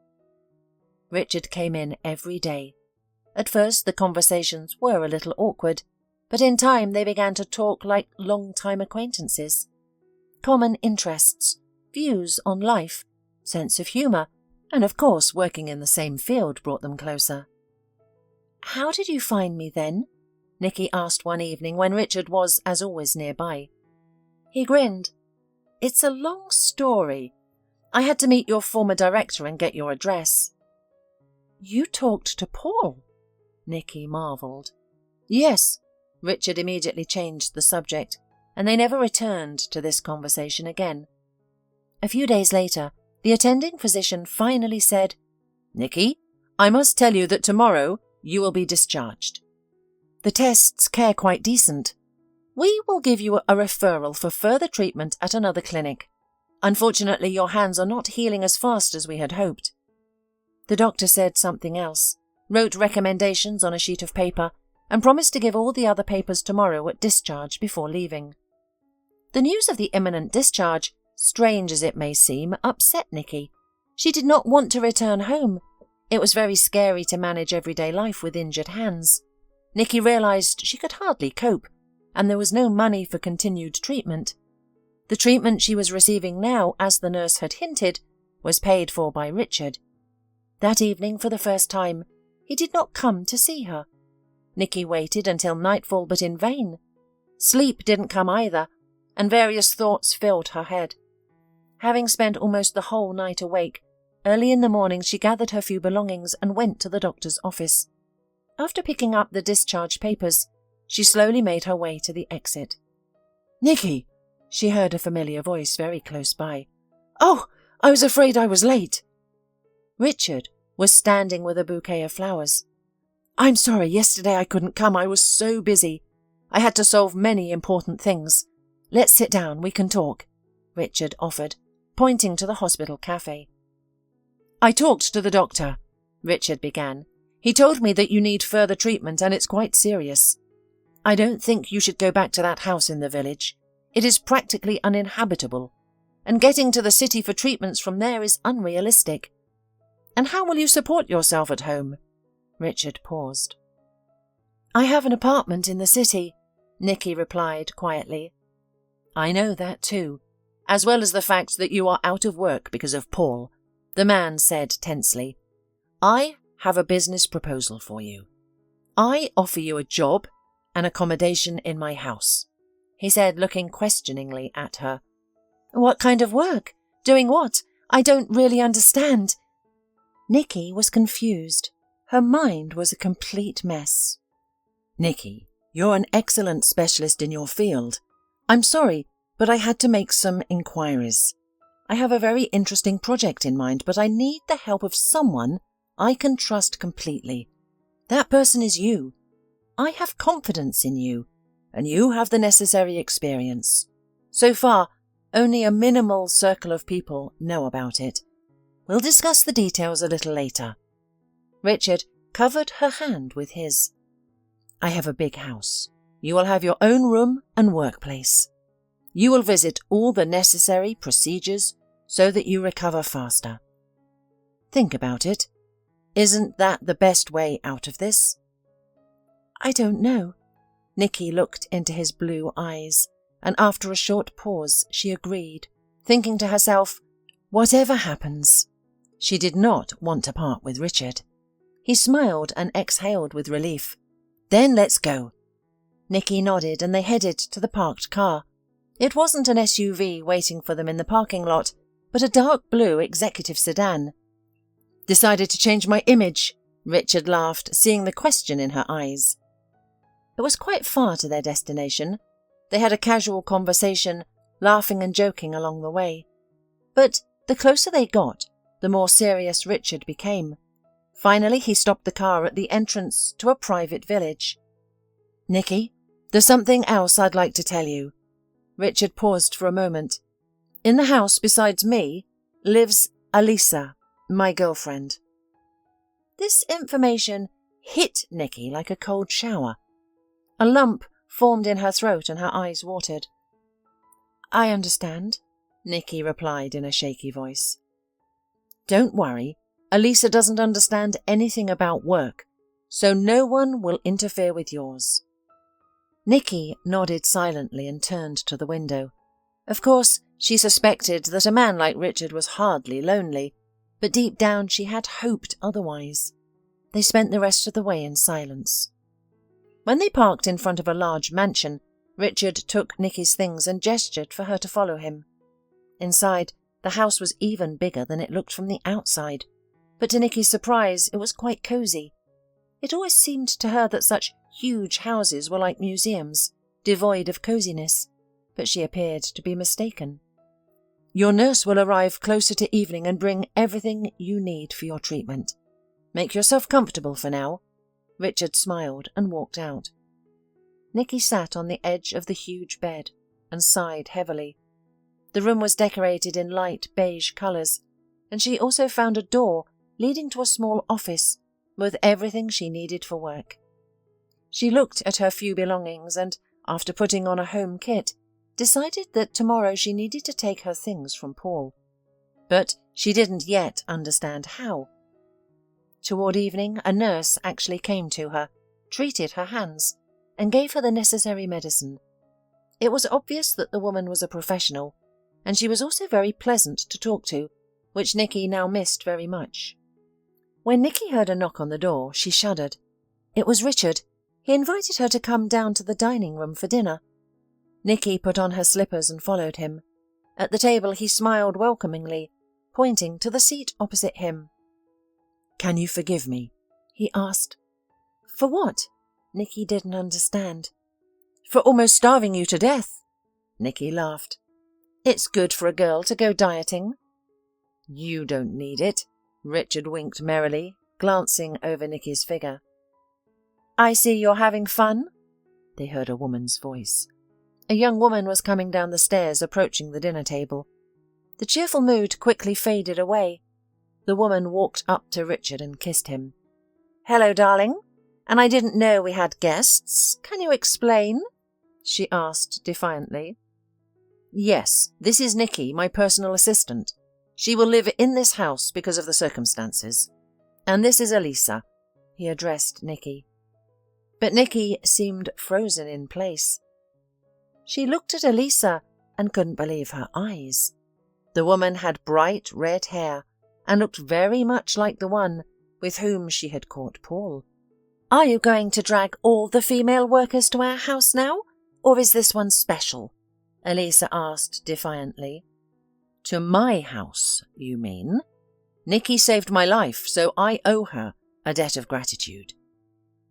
Richard came in every day. At first the conversations were a little awkward, but in time they began to talk like long-time acquaintances. Common interests, views on life, sense of humour, and of course working in the same field brought them closer. How did you find me then? Nikki asked one evening when Richard was, as always, nearby. He grinned. It's a long story. I had to meet your former director and get your address. You talked to Paul? Nikki marvelled. Yes. Richard immediately changed the subject, and they never returned to this conversation again. A few days later, the attending physician finally said, Nikki, I must tell you that tomorrow you will be discharged. The tests care quite decent. We will give you a referral for further treatment at another clinic. Unfortunately, your hands are not healing as fast as we had hoped. The doctor said something else, wrote recommendations on a sheet of paper, and promised to give all the other papers tomorrow at discharge before leaving. The news of the imminent discharge, strange as it may seem, upset Nikki. She did not want to return home. It was very scary to manage everyday life with injured hands. Nikki realised she could hardly cope, and there was no money for continued treatment. The treatment she was receiving now, as the nurse had hinted, was paid for by Richard. That evening, for the first time, he did not come to see her. Nikki waited until nightfall, but in vain. Sleep didn't come either, and various thoughts filled her head. Having spent almost the whole night awake, early in the morning she gathered her few belongings and went to the doctor's office. After picking up the discharge papers, she slowly made her way to the exit. Nikki! She heard a familiar voice very close by. Oh, I was afraid I was late. Richard was standing with a bouquet of flowers. I'm sorry, yesterday I couldn't come. I was so busy. I had to solve many important things. Let's sit down, we can talk, Richard offered, pointing to the hospital cafe. I talked to the doctor, Richard began. He told me that you need further treatment and it's quite serious. I don't think you should go back to that house in the village. It is practically uninhabitable, and getting to the city for treatments from there is unrealistic. And how will you support yourself at home? Richard paused. I have an apartment in the city, Nikki replied quietly. I know that too, as well as the fact that you are out of work because of Paul, the man said tensely. I have a business proposal for you. I offer you a job and accommodation in my house, he said, looking questioningly at her. What kind of work? Doing what? I don't really understand. Nikki was confused. Her mind was a complete mess. Nikki, you're an excellent specialist in your field. I'm sorry, but I had to make some inquiries. I have a very interesting project in mind, but I need the help of someone I can trust completely. That person is you. I have confidence in you, and you have the necessary experience. So far, only a minimal circle of people know about it. We'll discuss the details a little later." Richard covered her hand with his. "I have a big house. You will have your own room and workplace. You will visit all the necessary procedures so that you recover faster. Think about it. Isn't that the best way out of this?" "I don't know." Nikki looked into his blue eyes, and after a short pause she agreed, thinking to herself, whatever happens. She did not want to part with Richard. He smiled and exhaled with relief. "Then let's go." Nikki nodded and they headed to the parked car. It wasn't an SUV waiting for them in the parking lot, but a dark blue executive sedan. "Decided to change my image," Richard laughed, seeing the question in her eyes. It was quite far to their destination. They had a casual conversation, laughing and joking along the way. But the closer they got, the more serious Richard became. Finally, he stopped the car at the entrance to a private village. "Nikki, there's something else I'd like to tell you." Richard paused for a moment. "In the house besides me lives Alisa, my girlfriend." This information hit Nikki like a cold shower. A lump formed in her throat and her eyes watered. "I understand," Nikki replied in a shaky voice. "Don't worry, Alisa doesn't understand anything about work, so no one will interfere with yours." Nikki nodded silently and turned to the window. Of course, she suspected that a man like Richard was hardly lonely, but deep down she had hoped otherwise. They spent the rest of the way in silence. When they parked in front of a large mansion, Richard took Nikki's things and gestured for her to follow him. Inside, the house was even bigger than it looked from the outside, but to Nikki's surprise it was quite cosy. It always seemed to her that such huge houses were like museums, devoid of coziness, but she appeared to be mistaken. "Your nurse will arrive closer to evening and bring everything you need for your treatment. Make yourself comfortable for now." Richard smiled and walked out. Nikki sat on the edge of the huge bed and sighed heavily. The room was decorated in light beige colours, and she also found a door leading to a small office with everything she needed for work. She looked at her few belongings and, after putting on a home kit, decided that tomorrow she needed to take her things from Paul. But she didn't yet understand how. Toward evening, a nurse actually came to her, treated her hands, and gave her the necessary medicine. It was obvious that the woman was a professional, and she was also very pleasant to talk to, which Nikki now missed very much. When Nikki heard a knock on the door, she shuddered. It was Richard. He invited her to come down to the dining room for dinner. Nikki put on her slippers and followed him. At the table he smiled welcomingly, pointing to the seat opposite him. "Can you forgive me?" he asked. "For what?" Nikki didn't understand. "For almost starving you to death." Nikki laughed. "It's good for a girl to go dieting." "You don't need it," Richard winked merrily, glancing over Nikki's figure. "I see you're having fun," they heard a woman's voice. A young woman was coming down the stairs, approaching the dinner table. The cheerful mood quickly faded away. The woman walked up to Richard and kissed him. "Hello, darling. And I didn't know we had guests. Can you explain?" she asked defiantly. "Yes, this is Nikki, my personal assistant. She will live in this house because of the circumstances. And this is Alisa," he addressed Nikki. But Nikki seemed frozen in place. She looked at Alisa and couldn't believe her eyes. The woman had bright red hair and looked very much like the one with whom she had caught Paul. "Are you going to drag all the female workers to our house now, or is this one special?" Alisa asked defiantly. "To my house, you mean? Nikki saved my life, so I owe her a debt of gratitude."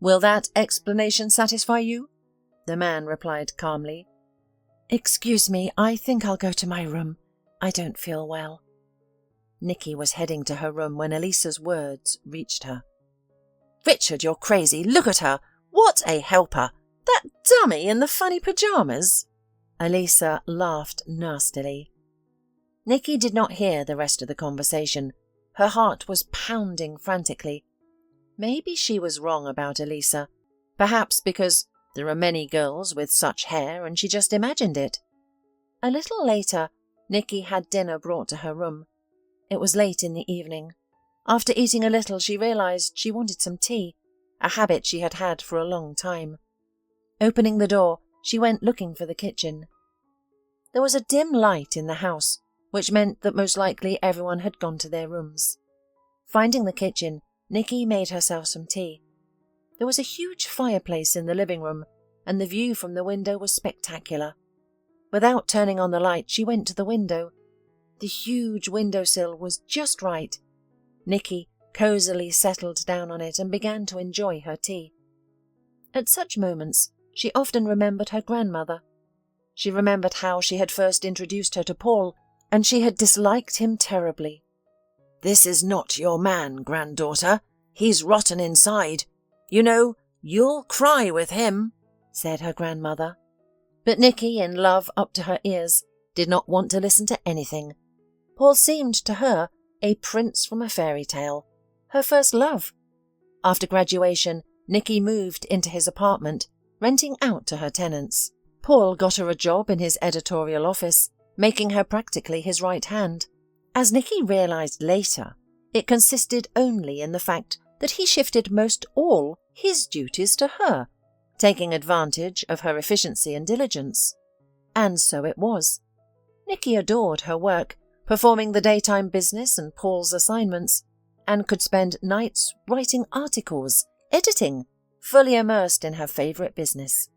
"Will that explanation satisfy you?" the man replied calmly. "Excuse me, I think I'll go to my room. I don't feel well." Nikki was heading to her room when Alisa's words reached her. "Richard, you're crazy. Look at her. What a helper. That dummy in the funny pyjamas." Alisa laughed nastily. Nikki did not hear the rest of the conversation, Her heart was pounding frantically. Maybe she was wrong about Elisa. Perhaps because there are many girls with such hair and she just imagined it. A little later, Nikki had dinner brought to her room. It was late in the evening. After eating a little, she realized she wanted some tea, a habit she had had for a long time. Opening the door, she went looking for the kitchen. There was a dim light in the house, which meant that most likely everyone had gone to their rooms. Finding the kitchen, Nikki made herself some tea. There was a huge fireplace in the living room, and the view from the window was spectacular. Without turning on the light, she went to the window. The huge windowsill was just right. Nikki cosily settled down on it and began to enjoy her tea. At such moments, she often remembered her grandmother. She remembered how she had first introduced her to Paul, and she had disliked him terribly. "This is not your man, granddaughter. He's rotten inside. You know, you'll cry with him," said her grandmother. But Nikki, in love up to her ears, did not want to listen to anything. Paul seemed to her a prince from a fairy tale, her first love. After graduation, Nikki moved into his apartment, renting out to her tenants. Paul got her a job in his editorial office, making her practically his right hand. As Nikki realized later, it consisted only in the fact that he shifted most all his duties to her, taking advantage of her efficiency and diligence. And so it was. Nikki adored her work, performing the daytime business and Paul's assignments, and could spend nights writing articles, editing, fully immersed in her favourite business.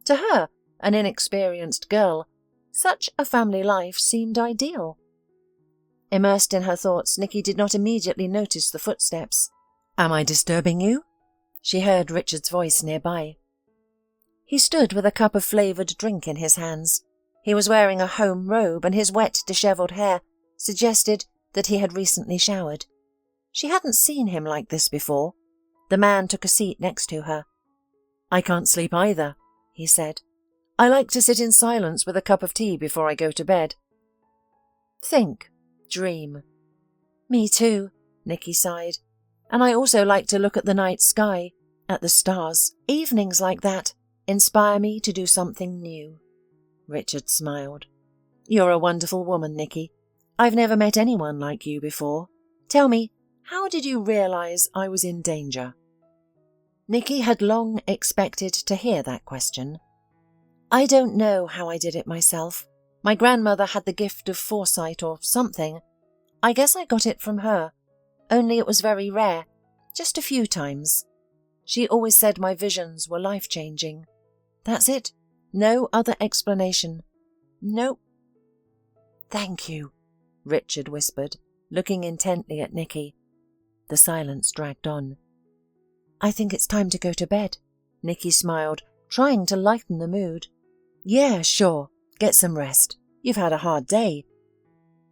To her, an inexperienced girl, such a family life seemed ideal. Immersed in her thoughts, Nikki did not immediately notice the footsteps. "Am I disturbing you?" She heard Richard's voice nearby. He stood with a cup of flavoured drink in his hands. He was wearing a home robe, and his wet, dishevelled hair suggested that he had recently showered. She hadn't seen him like this before. The man took a seat next to her. "I can't sleep either," he said. "I like to sit in silence with a cup of tea before I go to bed." Think, dream. Me too, Nikki sighed. And I also like to look at the night sky, at the stars. Evenings like that inspire me to do something new. Richard smiled. You're a wonderful woman, Nikki. I've never met anyone like you before. Tell me, how did you realize I was in danger? Nikki had long expected to hear that question. I don't know how I did it myself. My grandmother had the gift of foresight or something. I guess I got it from her, only it was very rare, just a few times. She always said my visions were life-changing. That's it. No other explanation. Nope. Thank you, Richard whispered, looking intently at Nikki. The silence dragged on. I think it's time to go to bed, Nikki smiled, trying to lighten the mood. Yeah, sure. Get some rest. You've had a hard day.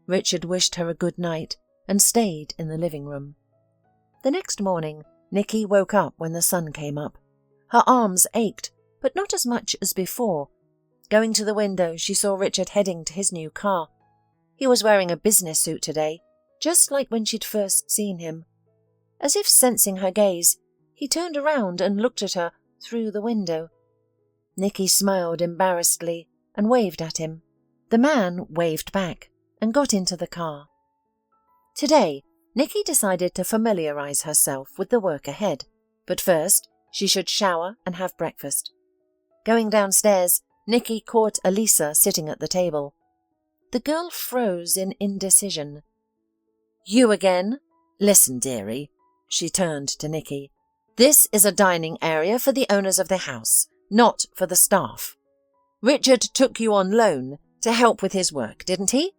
Richard wished her a good night and stayed in the living room. The next morning, Nikki woke up when the sun came up. Her arms ached, but not as much as before. Going to the window, she saw Richard heading to his new car. He was wearing a business suit today, just like when she'd first seen him. As if sensing her gaze, he turned around and looked at her through the window. Nikki smiled embarrassedly and waved at him. The man waved back and got into the car. Today, Nikki decided to familiarize herself with the work ahead, but first she should shower and have breakfast. Going downstairs, Nikki caught Elisa sitting at the table. The girl froze in indecision. You again? Listen, dearie. She turned to Nikki. This is a dining area for the owners of the house, not for the staff. Richard took you on loan to help with his work, didn't he?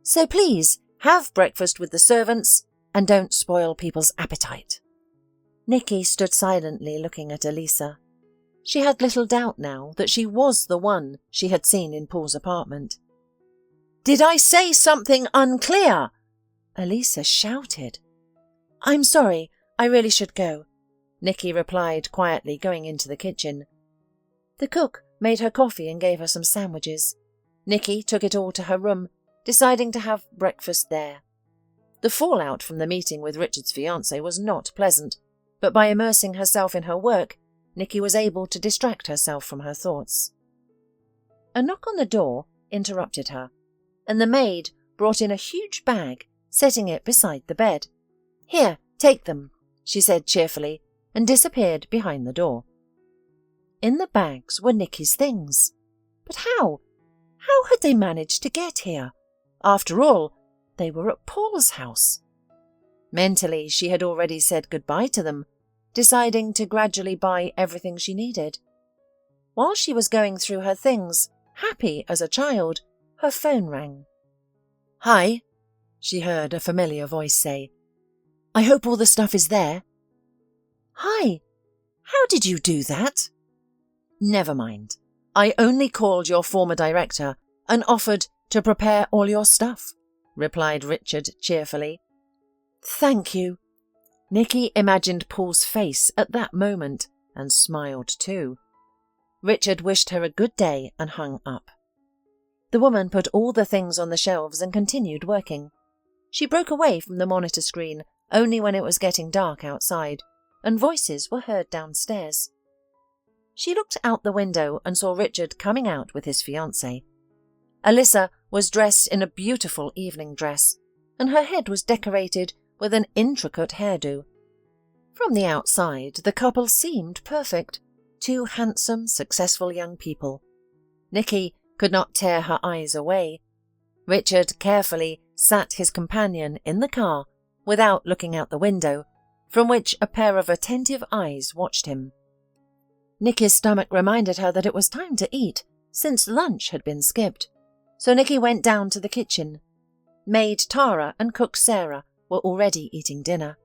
So please, have breakfast with the servants and don't spoil people's appetite. Nikki stood silently looking at Elisa. She had little doubt now that she was the one she had seen in Paul's apartment. Did I say something unclear? Elisa shouted. I'm sorry, I really should go, Nikki replied quietly, going into the kitchen. The cook made her coffee and gave her some sandwiches. Nikki took it all to her room, deciding to have breakfast there. The fallout from the meeting with Richard's fiancée was not pleasant, but by immersing herself in her work, Nikki was able to distract herself from her thoughts. A knock on the door interrupted her, and the maid brought in a huge bag, setting it beside the bed. "Here, take them," she said cheerfully, and disappeared behind the door. In the bags were Nikki's things. But how? How had they managed to get here? After all, they were at Paul's house. Mentally, she had already said goodbye to them, deciding to gradually buy everything she needed. While she was going through her things, happy as a child, her phone rang. "Hi," she heard a familiar voice say. "I hope all the stuff is there." "Hi, how did you do that?" "Never mind. I only called your former director and offered to prepare all your stuff," replied Richard cheerfully. "Thank you." Nikki imagined Paul's face at that moment and smiled too. Richard wished her a good day and hung up. The woman put all the things on the shelves and continued working. She broke away from the monitor screen only when it was getting dark outside, and voices were heard downstairs. She looked out the window and saw Richard coming out with his fiancée. Alyssa was dressed in a beautiful evening dress, and her head was decorated with an intricate hairdo. From the outside, the couple seemed perfect, two handsome, successful young people. Nikki could not tear her eyes away. Richard carefully sat his companion in the car without looking out the window, from which a pair of attentive eyes watched him. Nikki's stomach reminded her that it was time to eat, since lunch had been skipped, so Nikki went down to the kitchen. Maid Tara and cook Sarah were already eating dinner.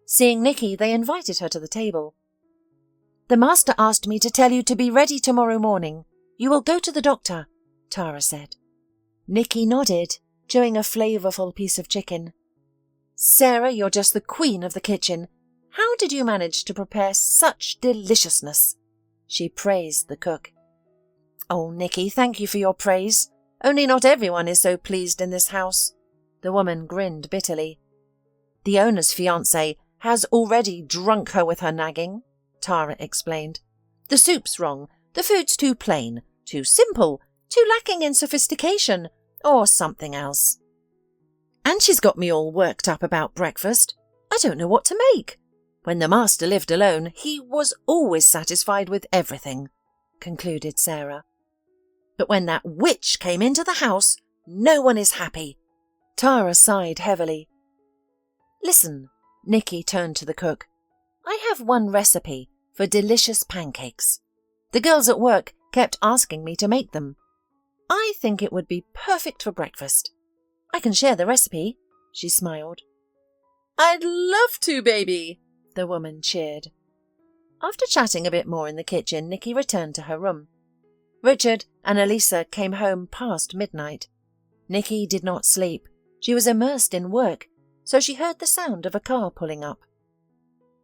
Seeing Nikki, they invited her to the table. "The master asked me to tell you to be ready tomorrow morning. You will go to the doctor," Tara said. Nikki nodded, chewing a flavourful piece of chicken. "Sarah, you're just the queen of the kitchen. How did you manage to prepare such deliciousness?" She praised the cook. "Oh, Nikki, thank you for your praise. Only not everyone is so pleased in this house." The woman grinned bitterly. "The owner's fiancé has already drunk her with her nagging," Tara explained. "The soup's wrong, the food's too plain, too simple, too lacking in sophistication, or something else. And she's got me all worked up about breakfast. I don't know what to make. When the master lived alone, he was always satisfied with everything," concluded Sarah. "But when that witch came into the house, no one is happy." Tara sighed heavily. "Listen," Nikki turned to the cook. "I have one recipe for delicious pancakes. The girls at work kept asking me to make them. I think it would be perfect for breakfast. I can share the recipe," she smiled. "I'd love to, baby," the woman cheered. After chatting a bit more in the kitchen, Nikki returned to her room. Richard and Elisa came home past midnight. Nikki did not sleep. She was immersed in work, so she heard the sound of a car pulling up.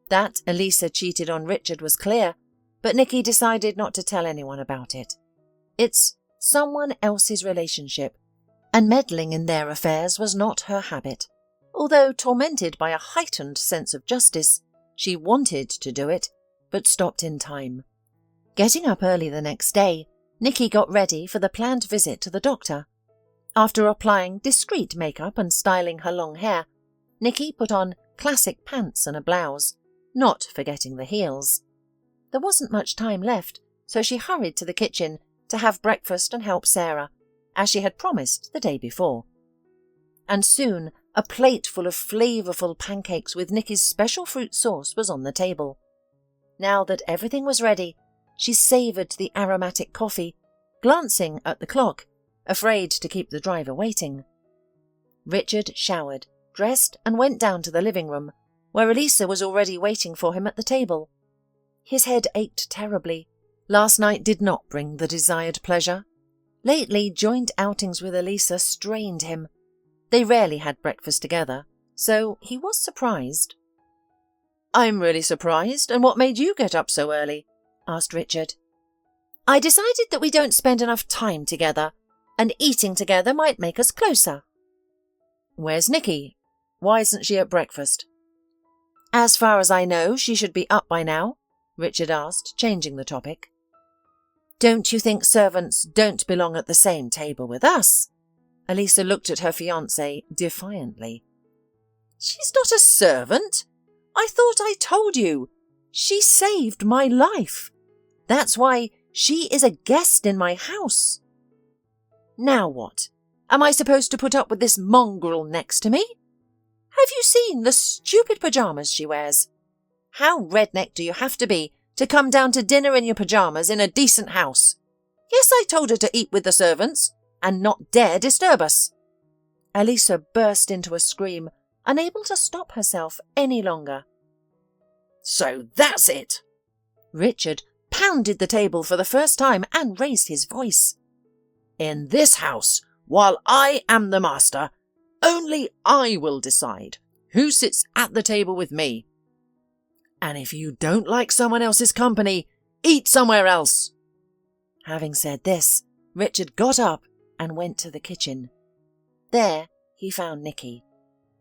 That Elisa cheated on Richard was clear, but Nikki decided not to tell anyone about it. It's someone else's relationship, and meddling in their affairs was not her habit. Although tormented by a heightened sense of justice, she wanted to do it, but stopped in time. Getting up early the next day, Nikki got ready for the planned visit to the doctor. After applying discreet makeup and styling her long hair, Nikki put on classic pants and a blouse, not forgetting the heels. There wasn't much time left, so she hurried to the kitchen to have breakfast and help Sarah, as she had promised the day before. And soon a plate full of flavourful pancakes with Nikki's special fruit sauce was on the table. Now that everything was ready, she savoured the aromatic coffee, glancing at the clock, afraid to keep the driver waiting. Richard showered, dressed, and went down to the living room, where Elisa was already waiting for him at the table. His head ached terribly. Last night did not bring the desired pleasure. Lately, joint outings with Elisa strained him. They rarely had breakfast together, so he was surprised. "I'm really surprised, and what made you get up so early?" asked Richard. "I decided that we don't spend enough time together, and eating together might make us closer." "Where's Nikki?" Why isn't she at breakfast?" "As far as I know, she should be up by now," Richard asked, changing the topic. "Don't you think servants don't belong at the same table with us?" Elisa looked at her fiancé defiantly. "She's not a servant. I thought I told you. She saved my life. That's why she is a guest in my house." "Now what? Am I supposed to put up with this mongrel next to me? Have you seen the stupid pyjamas she wears? How redneck do you have to be to come down to dinner in your pyjamas in a decent house? Yes, I told her to eat with the servants and not dare disturb us." Elisa burst into a scream, unable to stop herself any longer. "So that's it!" Richard pounded the table for the first time and raised his voice. "In this house, while I am the master, only I will decide who sits at the table with me. And if you don't like someone else's company, eat somewhere else." Having said this, Richard got up and went to the kitchen. There he found Nikki.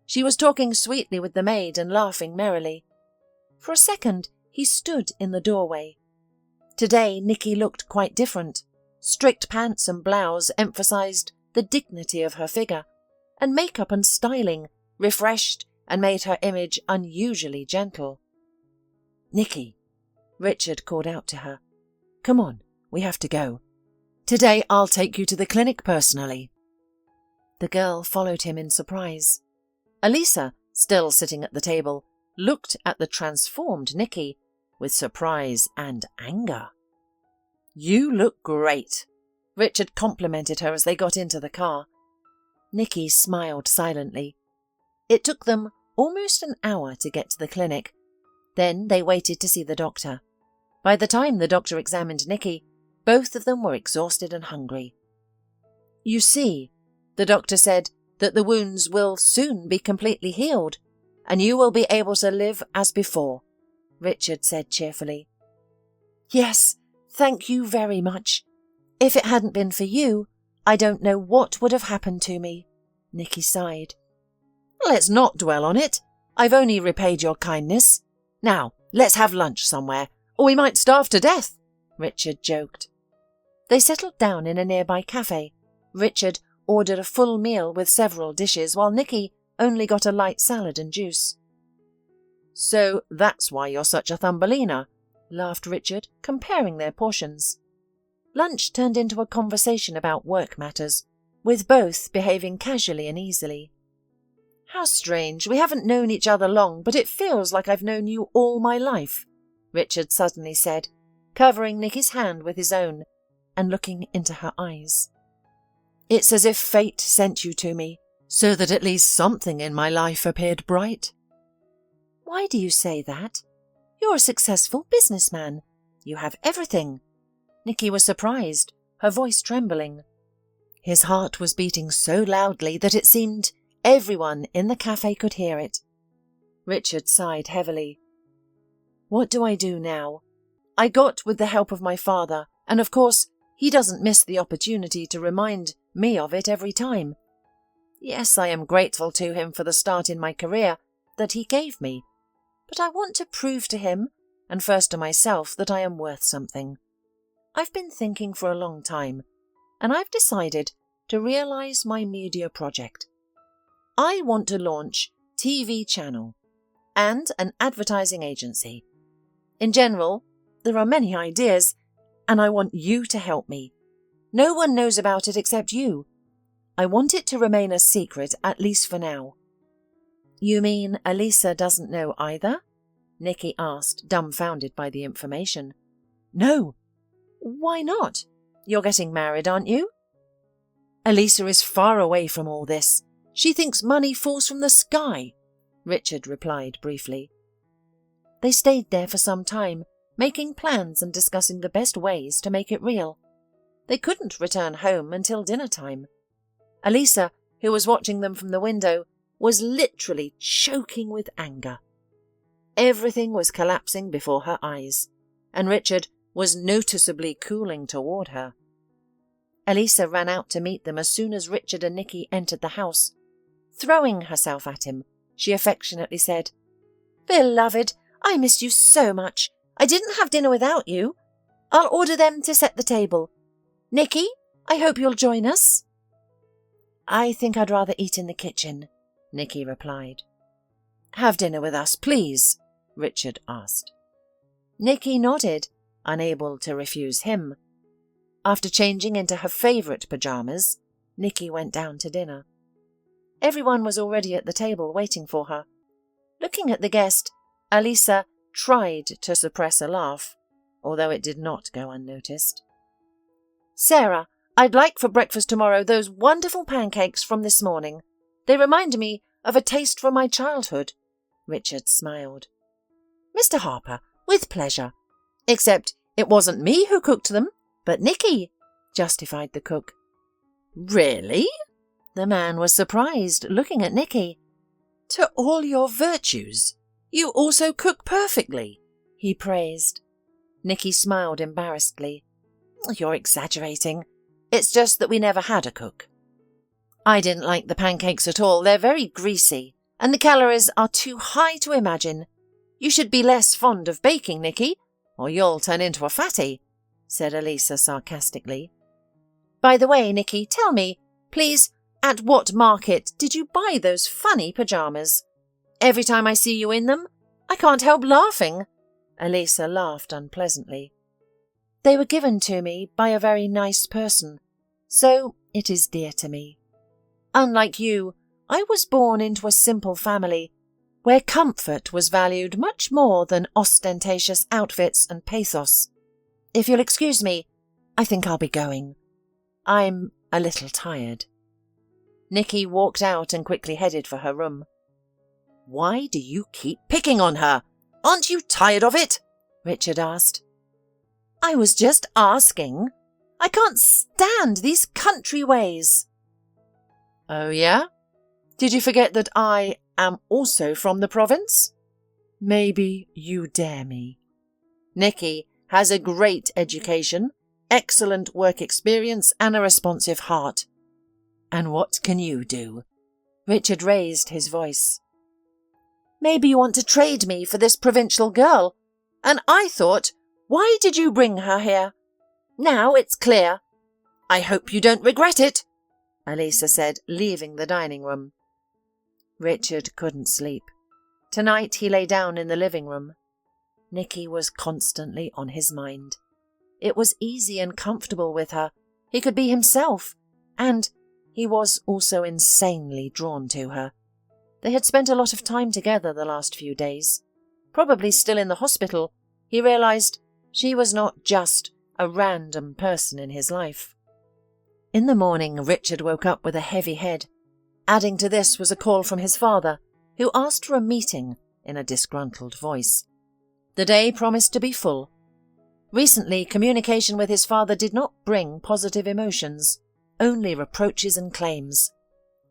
She was talking sweetly with the maid and laughing merrily. For a second he stood in the doorway. Today Nikki looked quite different. Strict pants and blouse emphasized the dignity of her figure, and makeup and styling refreshed and made her image unusually gentle. "Nikki," Richard called out to her. "Come on, we have to go. Today I'll take you to the clinic personally." The girl followed him in surprise. Elisa, still sitting at the table, looked at the transformed Nikki with surprise and anger. "You look great," Richard complimented her as they got into the car. Nikki smiled silently. It took them almost an hour to get to the clinic. Then they waited to see the doctor. By the time the doctor examined Nikki, both of them were exhausted and hungry. "You see," the doctor said, "that the wounds will soon be completely healed, and you will be able to live as before," Richard said cheerfully. "Yes, thank you very much. If it hadn't been for you, I don't know what would have happened to me," Nikki sighed. "Let's not dwell on it. I've only repaid your kindness. Now, let's have lunch somewhere, or we might starve to death," Richard joked. They settled down in a nearby cafe. Richard ordered a full meal with several dishes, while Nikki only got a light salad and juice. "So that's why you're such a Thumbelina," laughed Richard, comparing their portions. Lunch turned into a conversation about work matters, with both behaving casually and easily. "How strange, we haven't known each other long, but it feels like I've known you all my life," Richard suddenly said, covering Nikki's hand with his own and looking into her eyes. "It's as if fate sent you to me, so that at least something in my life appeared bright." "Why do you say that? You're a successful businessman. You have everything." Nikki was surprised, her voice trembling. His heart was beating so loudly that it seemed everyone in the cafe could hear it. Richard sighed heavily. "What do I do now? I got with the help of my father, and of course he doesn't miss the opportunity to remind me of it every time. Yes, I am grateful to him for the start in my career that he gave me, but I want to prove to him, and first to myself, that I am worth something. I've been thinking for a long time, and I've decided to realize my media project. I want to launch TV channel and an advertising agency. In general, there are many ideas, and I want you to help me. No one knows about it except you. I want it to remain a secret, at least for now." "You mean Elisa doesn't know either?" Nikki asked, dumbfounded by the information. "No. Why not? You're getting married, aren't you?" "Elisa is far away from all this. She thinks money falls from the sky," Richard replied briefly. They stayed there for some time, making plans and discussing the best ways to make it real. They couldn't return home until dinner time. Elisa, who was watching them from the window, was literally choking with anger. Everything was collapsing before her eyes, and Richard was noticeably cooling toward her. Elisa ran out to meet them as soon as Richard and Nikki entered the house, throwing herself at him, she affectionately said. "Beloved, I missed you so much. I didn't have dinner without you. I'll order them to set the table. Nikki, I hope you'll join us." "I think I'd rather eat in the kitchen," Nikki replied. "Have dinner with us, please?" Richard asked. Nikki nodded, unable to refuse him. After changing into her favourite pyjamas, Nikki went down to dinner. Everyone was already at the table waiting for her. Looking at the guest, Alisa tried to suppress a laugh, although it did not go unnoticed. "Sarah, I'd like for breakfast tomorrow those wonderful pancakes from this morning. They remind me of a taste from my childhood." Richard smiled. "Mr. Harper, with pleasure. Except it wasn't me who cooked them, but Nikki," justified the cook. "Really?" The man was surprised, looking at Nikki. "To all your virtues, you also cook perfectly," he praised. Nikki smiled embarrassedly. "You're exaggerating. It's just that we never had a cook." "I didn't like the pancakes at all. They're very greasy, and the calories are too high to imagine. You should be less fond of baking, Nikki, or you'll turn into a fatty," said Alisa sarcastically. "By the way, Nikki, tell me, please, at what market did you buy those funny pyjamas? Every time I see you in them, I can't help laughing." Alisa laughed unpleasantly. "They were given to me by a very nice person, so it is dear to me. Unlike you, I was born into a simple family where comfort was valued much more than ostentatious outfits and pathos. If you'll excuse me, I think I'll be going. I'm a little tired." Nikki walked out and quickly headed for her room. "Why do you keep picking on her? Aren't you tired of it?" Richard asked. "I was just asking. I can't stand these country ways." "Oh, yeah? Did you forget that I am also from the province? Maybe you dare me. Nikki has a great education, excellent work experience, and a responsive heart. And what can you do?" Richard raised his voice. "Maybe you want to trade me for this provincial girl. And I thought, why did you bring her here? Now it's clear." "I hope you don't regret it," Alisa said, leaving the dining room. Richard couldn't sleep. Tonight he lay down in the living room. Nikki was constantly on his mind. It was easy and comfortable with her. He could be himself, and he was also insanely drawn to her. They had spent a lot of time together the last few days. Probably still in the hospital, he realized she was not just a random person in his life. In the morning, Richard woke up with a heavy head. Adding to this was a call from his father, who asked for a meeting in a disgruntled voice. The day promised to be full. Recently, communication with his father did not bring positive emotions, only reproaches and claims.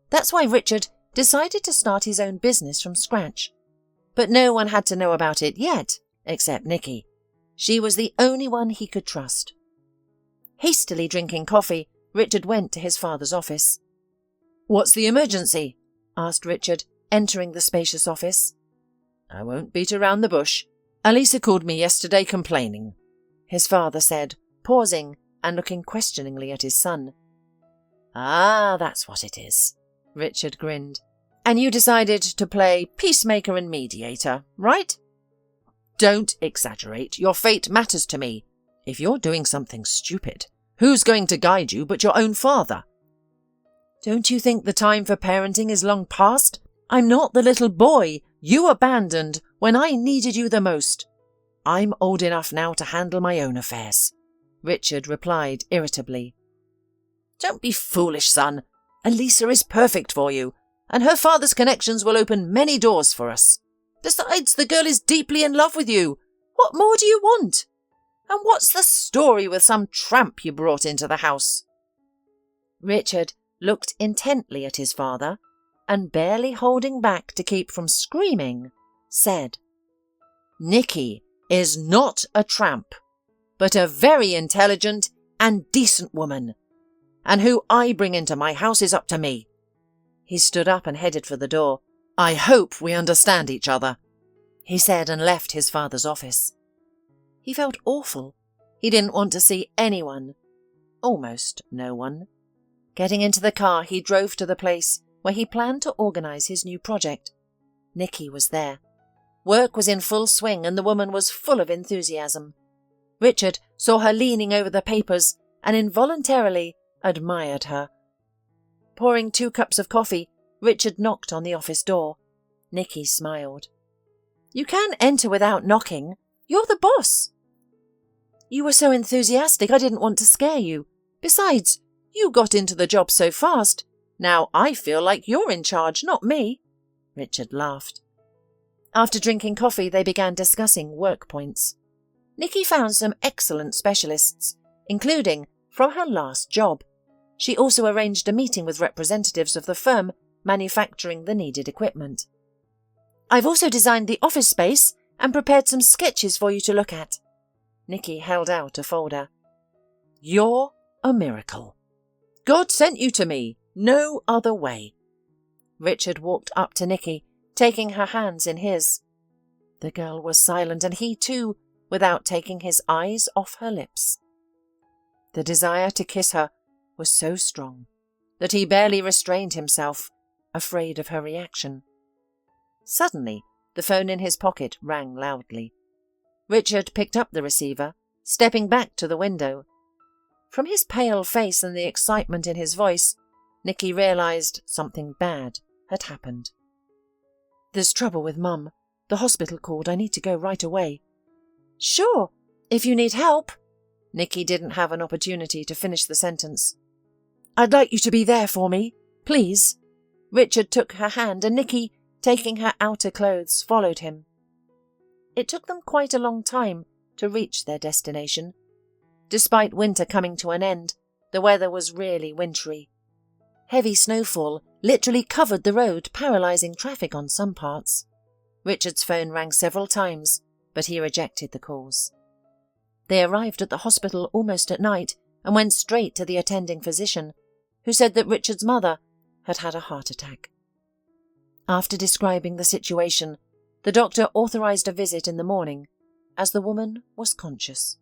That's why Richard decided to start his own business from scratch. But no one had to know about it yet, except Nikki. She was the only one he could trust. Hastily drinking coffee, Richard went to his father's office. "What's the emergency?" asked Richard, entering the spacious office. "I won't beat around the bush. Alisa called me yesterday complaining," his father said, pausing and looking questioningly at his son. "Ah, that's what it is," Richard grinned. "And you decided to play peacemaker and mediator, right?" "Don't exaggerate. Your fate matters to me. If you're doing something stupid, who's going to guide you but your own father?" "Don't you think the time for parenting is long past? I'm not the little boy you abandoned when I needed you the most. I'm old enough now to handle my own affairs," Richard replied irritably. "Don't be foolish, son. Alisa is perfect for you, and her father's connections will open many doors for us. Besides, the girl is deeply in love with you. What more do you want? And what's the story with some tramp you brought into the house?" Richard looked intently at his father, and barely holding back to keep from screaming, said, "Nikki is not a tramp, but a very intelligent and decent woman, and who I bring into my house is up to me." He stood up and headed for the door, I hope we understand each other, he said and left his father's office. He felt awful. He didn't want to see anyone. Almost no one. Getting into the car, he drove to the place where he planned to organise his new project. Nikki was there. Work was in full swing and the woman was full of enthusiasm. Richard saw her leaning over the papers and involuntarily admired her. Pouring 2 cups of coffee, Richard knocked on the office door. Nikki smiled. "You can enter without knocking. You're the boss." "You were so enthusiastic I didn't want to scare you. Besides, you got into the job so fast. Now I feel like you're in charge, not me." Richard laughed. After drinking coffee, they began discussing work points. Nikki found some excellent specialists, including from her last job. She also arranged a meeting with representatives of the firm manufacturing the needed equipment. "I've also designed the office space and prepared some sketches for you to look at." Nikki held out a folder. "You're a miracle. God sent you to me. No other way." Richard walked up to Nikki, taking her hands in his. The girl was silent, and he too, without taking his eyes off her lips. The desire to kiss her was so strong that he barely restrained himself, afraid of her reaction. Suddenly, the phone in his pocket rang loudly. Richard picked up the receiver, stepping back to the window. From his pale face and the excitement in his voice, Nikki realised something bad had happened. "There's trouble with Mum. The hospital called. I need to go right away." "Sure, if you need help." Nikki didn't have an opportunity to finish the sentence. "I'd like you to be there for me, please." Richard took her hand and Nikki, taking her outer clothes, followed him. It took them quite a long time to reach their destination. Despite winter coming to an end, the weather was really wintry. Heavy snowfall literally covered the road, paralysing traffic on some parts. Richard's phone rang several times, but he rejected the calls. They arrived at the hospital almost at night and went straight to the attending physician, who said that Richard's mother had had a heart attack. After describing the situation, the doctor authorised a visit in the morning, as the woman was conscious.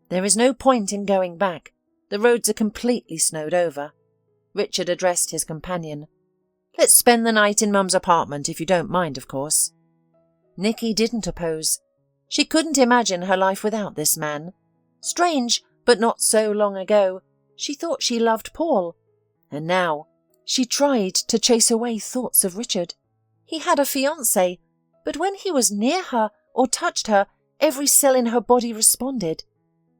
"There is no point in going back. The roads are completely snowed over." Richard addressed his companion. "Let's spend the night in Mum's apartment, if you don't mind, of course." Nikki didn't oppose. She couldn't imagine her life without this man. Strange, but not so long ago, she thought she loved Paul. And now, she tried to chase away thoughts of Richard. He had a fiancé, but when he was near her or touched her, every cell in her body responded.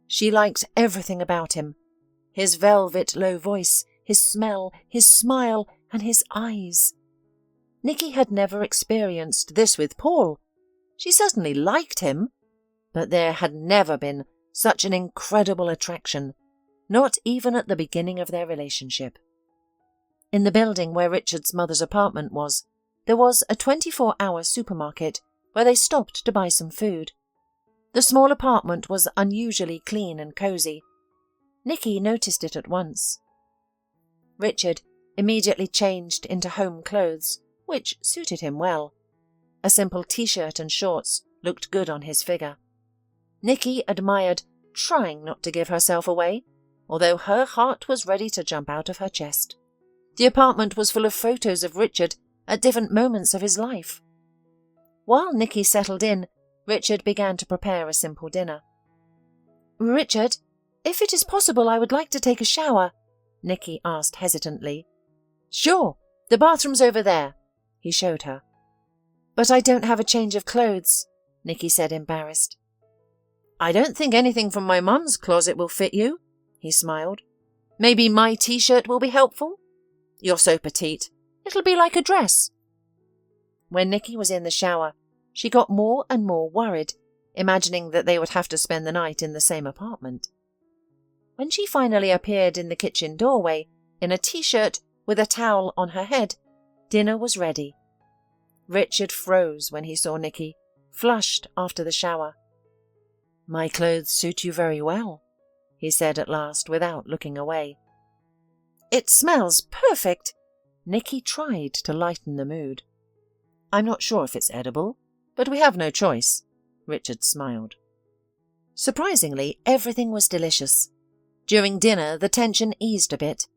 She liked everything about him. His velvet low voice, his smell, his smile, and his eyes. Nikki had never experienced this with Paul. She certainly liked him, but there had never been such an incredible attraction, not even at the beginning of their relationship. In the building where Richard's mother's apartment was, there was a 24-hour supermarket where they stopped to buy some food. The small apartment was unusually clean and cosy. Nikki noticed it at once. Richard immediately changed into home clothes, which suited him well. A simple t-shirt and shorts looked good on his figure. Nikki admired, trying not to give herself away, although her heart was ready to jump out of her chest. The apartment was full of photos of Richard at different moments of his life. While Nikki settled in, Richard began to prepare a simple dinner. "Richard, if it is possible, I would like to take a shower," Nikki asked hesitantly. "Sure, the bathroom's over there," he showed her. "But I don't have a change of clothes," Nikki said, embarrassed. "I don't think anything from my mum's closet will fit you," he smiled. "Maybe my t-shirt will be helpful? You're so petite. It'll be like a dress." When Nikki was in the shower, she got more and more worried, imagining that they would have to spend the night in the same apartment. When she finally appeared in the kitchen doorway, in a t-shirt with a towel on her head, dinner was ready. Richard froze when he saw Nikki, flushed after the shower. "My clothes suit you very well," he said at last, without looking away. "It smells perfect." Nikki tried to lighten the mood. I'm not sure if it's edible, but we have no choice. Richard smiled. Surprisingly, everything was delicious. During dinner, the tension eased a bit.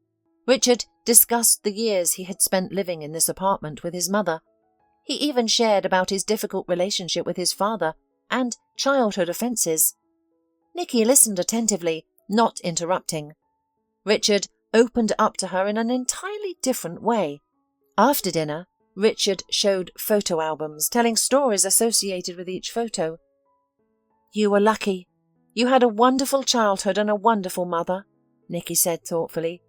Richard discussed the years he had spent living in this apartment with his mother. He even shared about his difficult relationship with his father and childhood offences. Nikki listened attentively, not interrupting. Richard opened up to her in an entirely different way. After dinner, Richard showed photo albums, telling stories associated with each photo. "You were lucky. You had a wonderful childhood and a wonderful mother," Nikki said thoughtfully.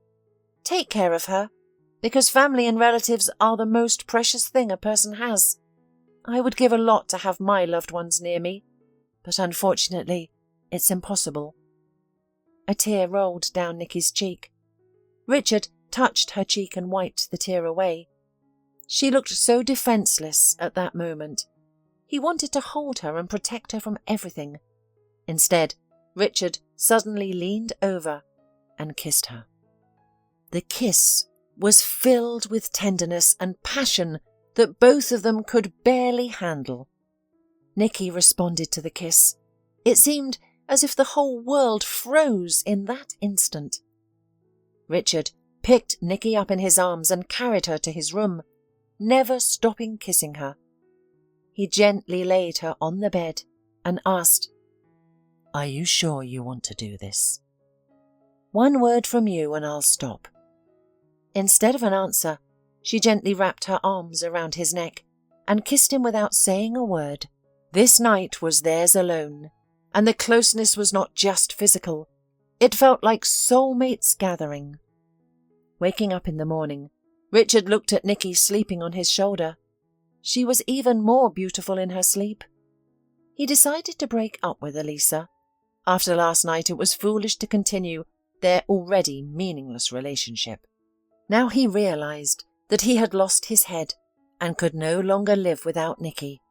"Take care of her, because family and relatives are the most precious thing a person has. I would give a lot to have my loved ones near me, but unfortunately, it's impossible." A tear rolled down Nikki's cheek. Richard touched her cheek and wiped the tear away. She looked so defenceless at that moment. He wanted to hold her and protect her from everything. Instead, Richard suddenly leaned over and kissed her. The kiss was filled with tenderness and passion that both of them could barely handle. Nikki responded to the kiss. It seemed as if the whole world froze in that instant. Richard picked Nikki up in his arms and carried her to his room, never stopping kissing her. He gently laid her on the bed and asked, "Are you sure you want to do this?" "One word from you and I'll stop." Instead of an answer, she gently wrapped her arms around his neck and kissed him without saying a word. This night was theirs alone, and the closeness was not just physical. It felt like soulmates gathering. Waking up in the morning, Richard looked at Nikki sleeping on his shoulder. She was even more beautiful in her sleep. He decided to break up with Elisa. After last night, it was foolish to continue their already meaningless relationship. Now he realized that he had lost his head and could no longer live without Nikki.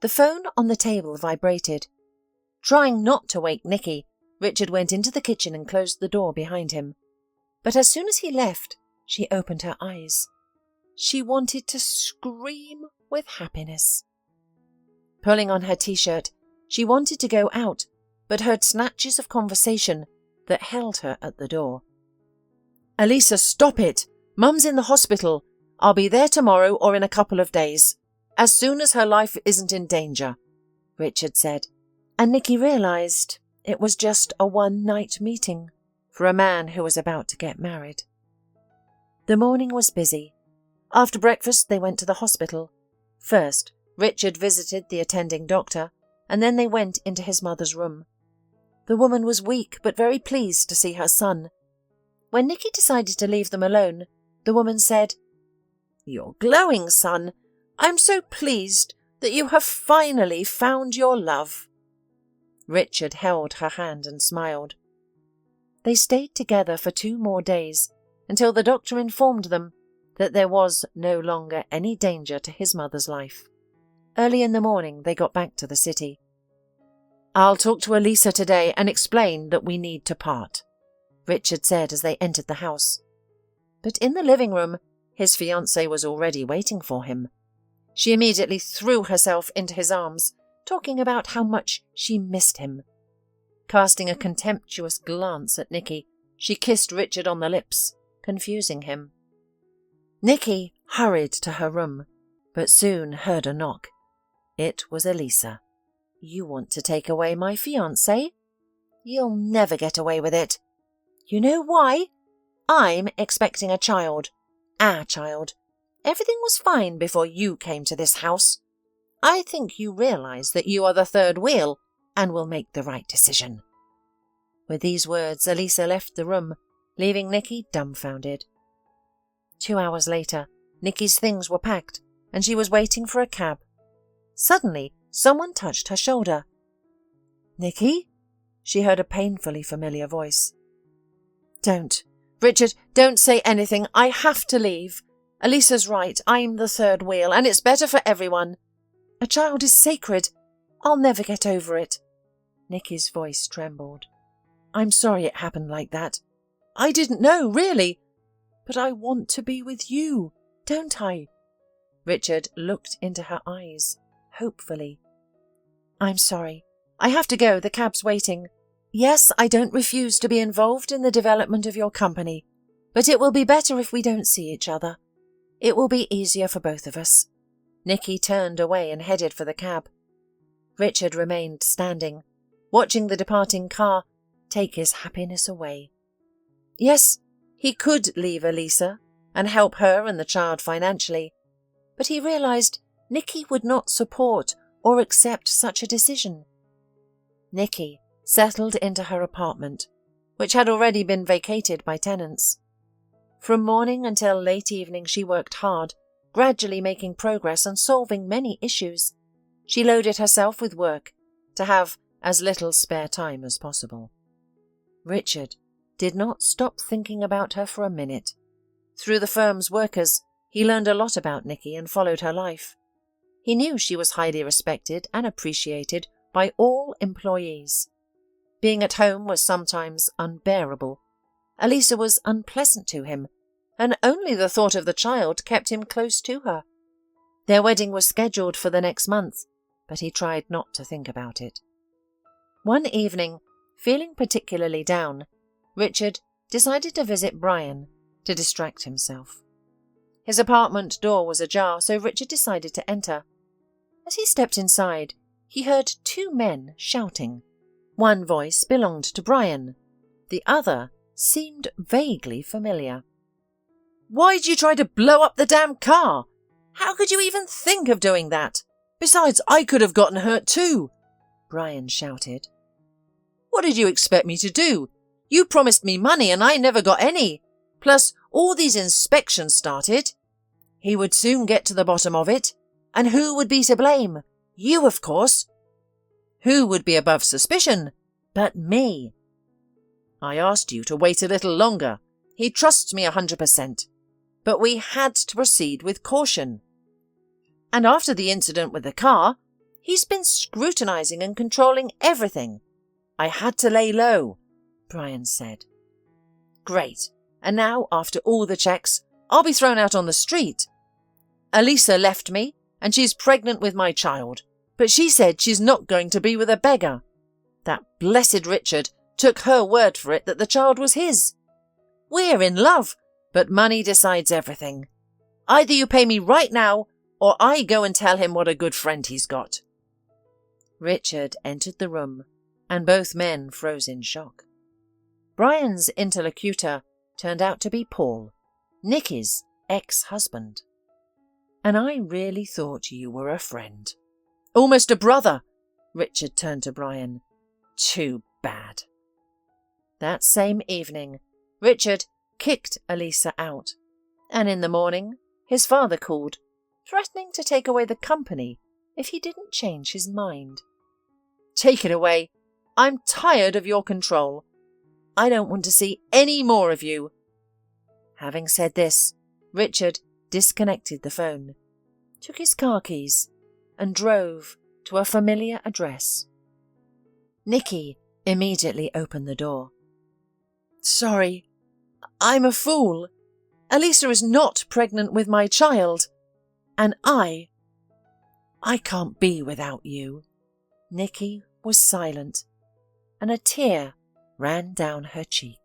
The phone on the table vibrated. Trying not to wake Nikki, Richard went into the kitchen and closed the door behind him. But as soon as he left, she opened her eyes. She wanted to scream with happiness. Pulling on her t-shirt, she wanted to go out, but heard snatches of conversation that held her at the door. "Elisa, stop it! Mum's in the hospital. I'll be there tomorrow or in a couple of days, as soon as her life isn't in danger," Richard said, and Nikki realized it was just a one-night meeting for a man who was about to get married. The morning was busy. After breakfast, they went to the hospital. First, Richard visited the attending doctor, and then they went into his mother's room. The woman was weak but very pleased to see her son. When Nikki decided to leave them alone, the woman said, "You're glowing, son. I'm so pleased that you have finally found your love." Richard held her hand and smiled. They stayed together for 2 more days, until the doctor informed them that there was no longer any danger to his mother's life. Early in the morning, they got back to the city. "I'll talk to Elisa today and explain that we need to part," Richard said as they entered the house. But in the living room, his fiancée was already waiting for him. She immediately threw herself into his arms, talking about how much she missed him. Casting a contemptuous glance at Nikki, she kissed Richard on the lips, confusing him. Nikki hurried to her room, but soon heard a knock. It was Elisa. "You want to take away my fiancé? You'll never get away with it. You know why? I'm expecting a child. Our child. Everything was fine before you came to this house. I think you realize that you are the third wheel and will make the right decision." With these words, Elisa left the room, leaving Nikki dumbfounded. 2 hours later, Nikki's things were packed, and she was waiting for a cab. Suddenly, someone touched her shoulder. "Nikki?" She heard a painfully familiar voice. "Don't. Richard, don't say anything. I have to leave. Elisa's right. I'm the third wheel, and it's better for everyone. A child is sacred. I'll never get over it." Nikki's voice trembled. "I'm sorry it happened like that. I didn't know, really. But I want to be with you, don't I?" Richard looked into her eyes, hopefully. "I'm sorry. I have to go. The cab's waiting. Yes, I don't refuse to be involved in the development of your company, but it will be better if we don't see each other. It will be easier for both of us." Nikki turned away and headed for the cab. Richard remained standing, watching the departing car take his happiness away. Yes, he could leave Elisa and help her and the child financially, but he realized Nikki would not support or accept such a decision. Nikki settled into her apartment, which had already been vacated by tenants. From morning until late evening she worked hard, gradually making progress and solving many issues. She loaded herself with work to have as little spare time as possible. Richard did not stop thinking about her for a minute. Through the firm's workers, he learned a lot about Nikki and followed her life. He knew she was highly respected and appreciated by all employees. Being at home was sometimes unbearable. Elisa was unpleasant to him, and only the thought of the child kept him close to her. Their wedding was scheduled for the next month, but he tried not to think about it. One evening, feeling particularly down, Richard decided to visit Brian to distract himself. His apartment door was ajar, so Richard decided to enter. As he stepped inside, he heard two men shouting. One voice belonged to Brian. The other seemed vaguely familiar. "Why'd you try to blow up the damn car? How could you even think of doing that? Besides, I could have gotten hurt too," Brian shouted. "What did you expect me to do? You promised me money and I never got any. Plus, all these inspections started. He would soon get to the bottom of it. And who would be to blame? You, of course. Who would be above suspicion? But me. I asked you to wait a little longer. He trusts me 100%. But we had to proceed with caution. And after the incident with the car, he's been scrutinizing and controlling everything. I had to lay low," Brian said. "Great. And now, after all the checks, I'll be thrown out on the street. Elisa left me, and she's pregnant with my child, but she said she's not going to be with a beggar. That blessed Richard took her word for it that the child was his. We're in love, but money decides everything. Either you pay me right now, or I go and tell him what a good friend he's got." Richard entered the room, and both men froze in shock. Brian's interlocutor turned out to be Paul, Nikki's ex-husband. "And I really thought you were a friend." "Almost a brother," Richard turned to Brian. "Too bad." That same evening, Richard kicked Elisa out, and in the morning his father called, threatening to take away the company if he didn't change his mind. "Take it away. I'm tired of your control. I don't want to see any more of you." Having said this, Richard disconnected the phone, took his car keys, and drove to a familiar address. Nikki immediately opened the door. "Sorry, I'm a fool. Elisa is not pregnant with my child, and I can't be without you." Nikki was silent, and a tear ran down her cheek.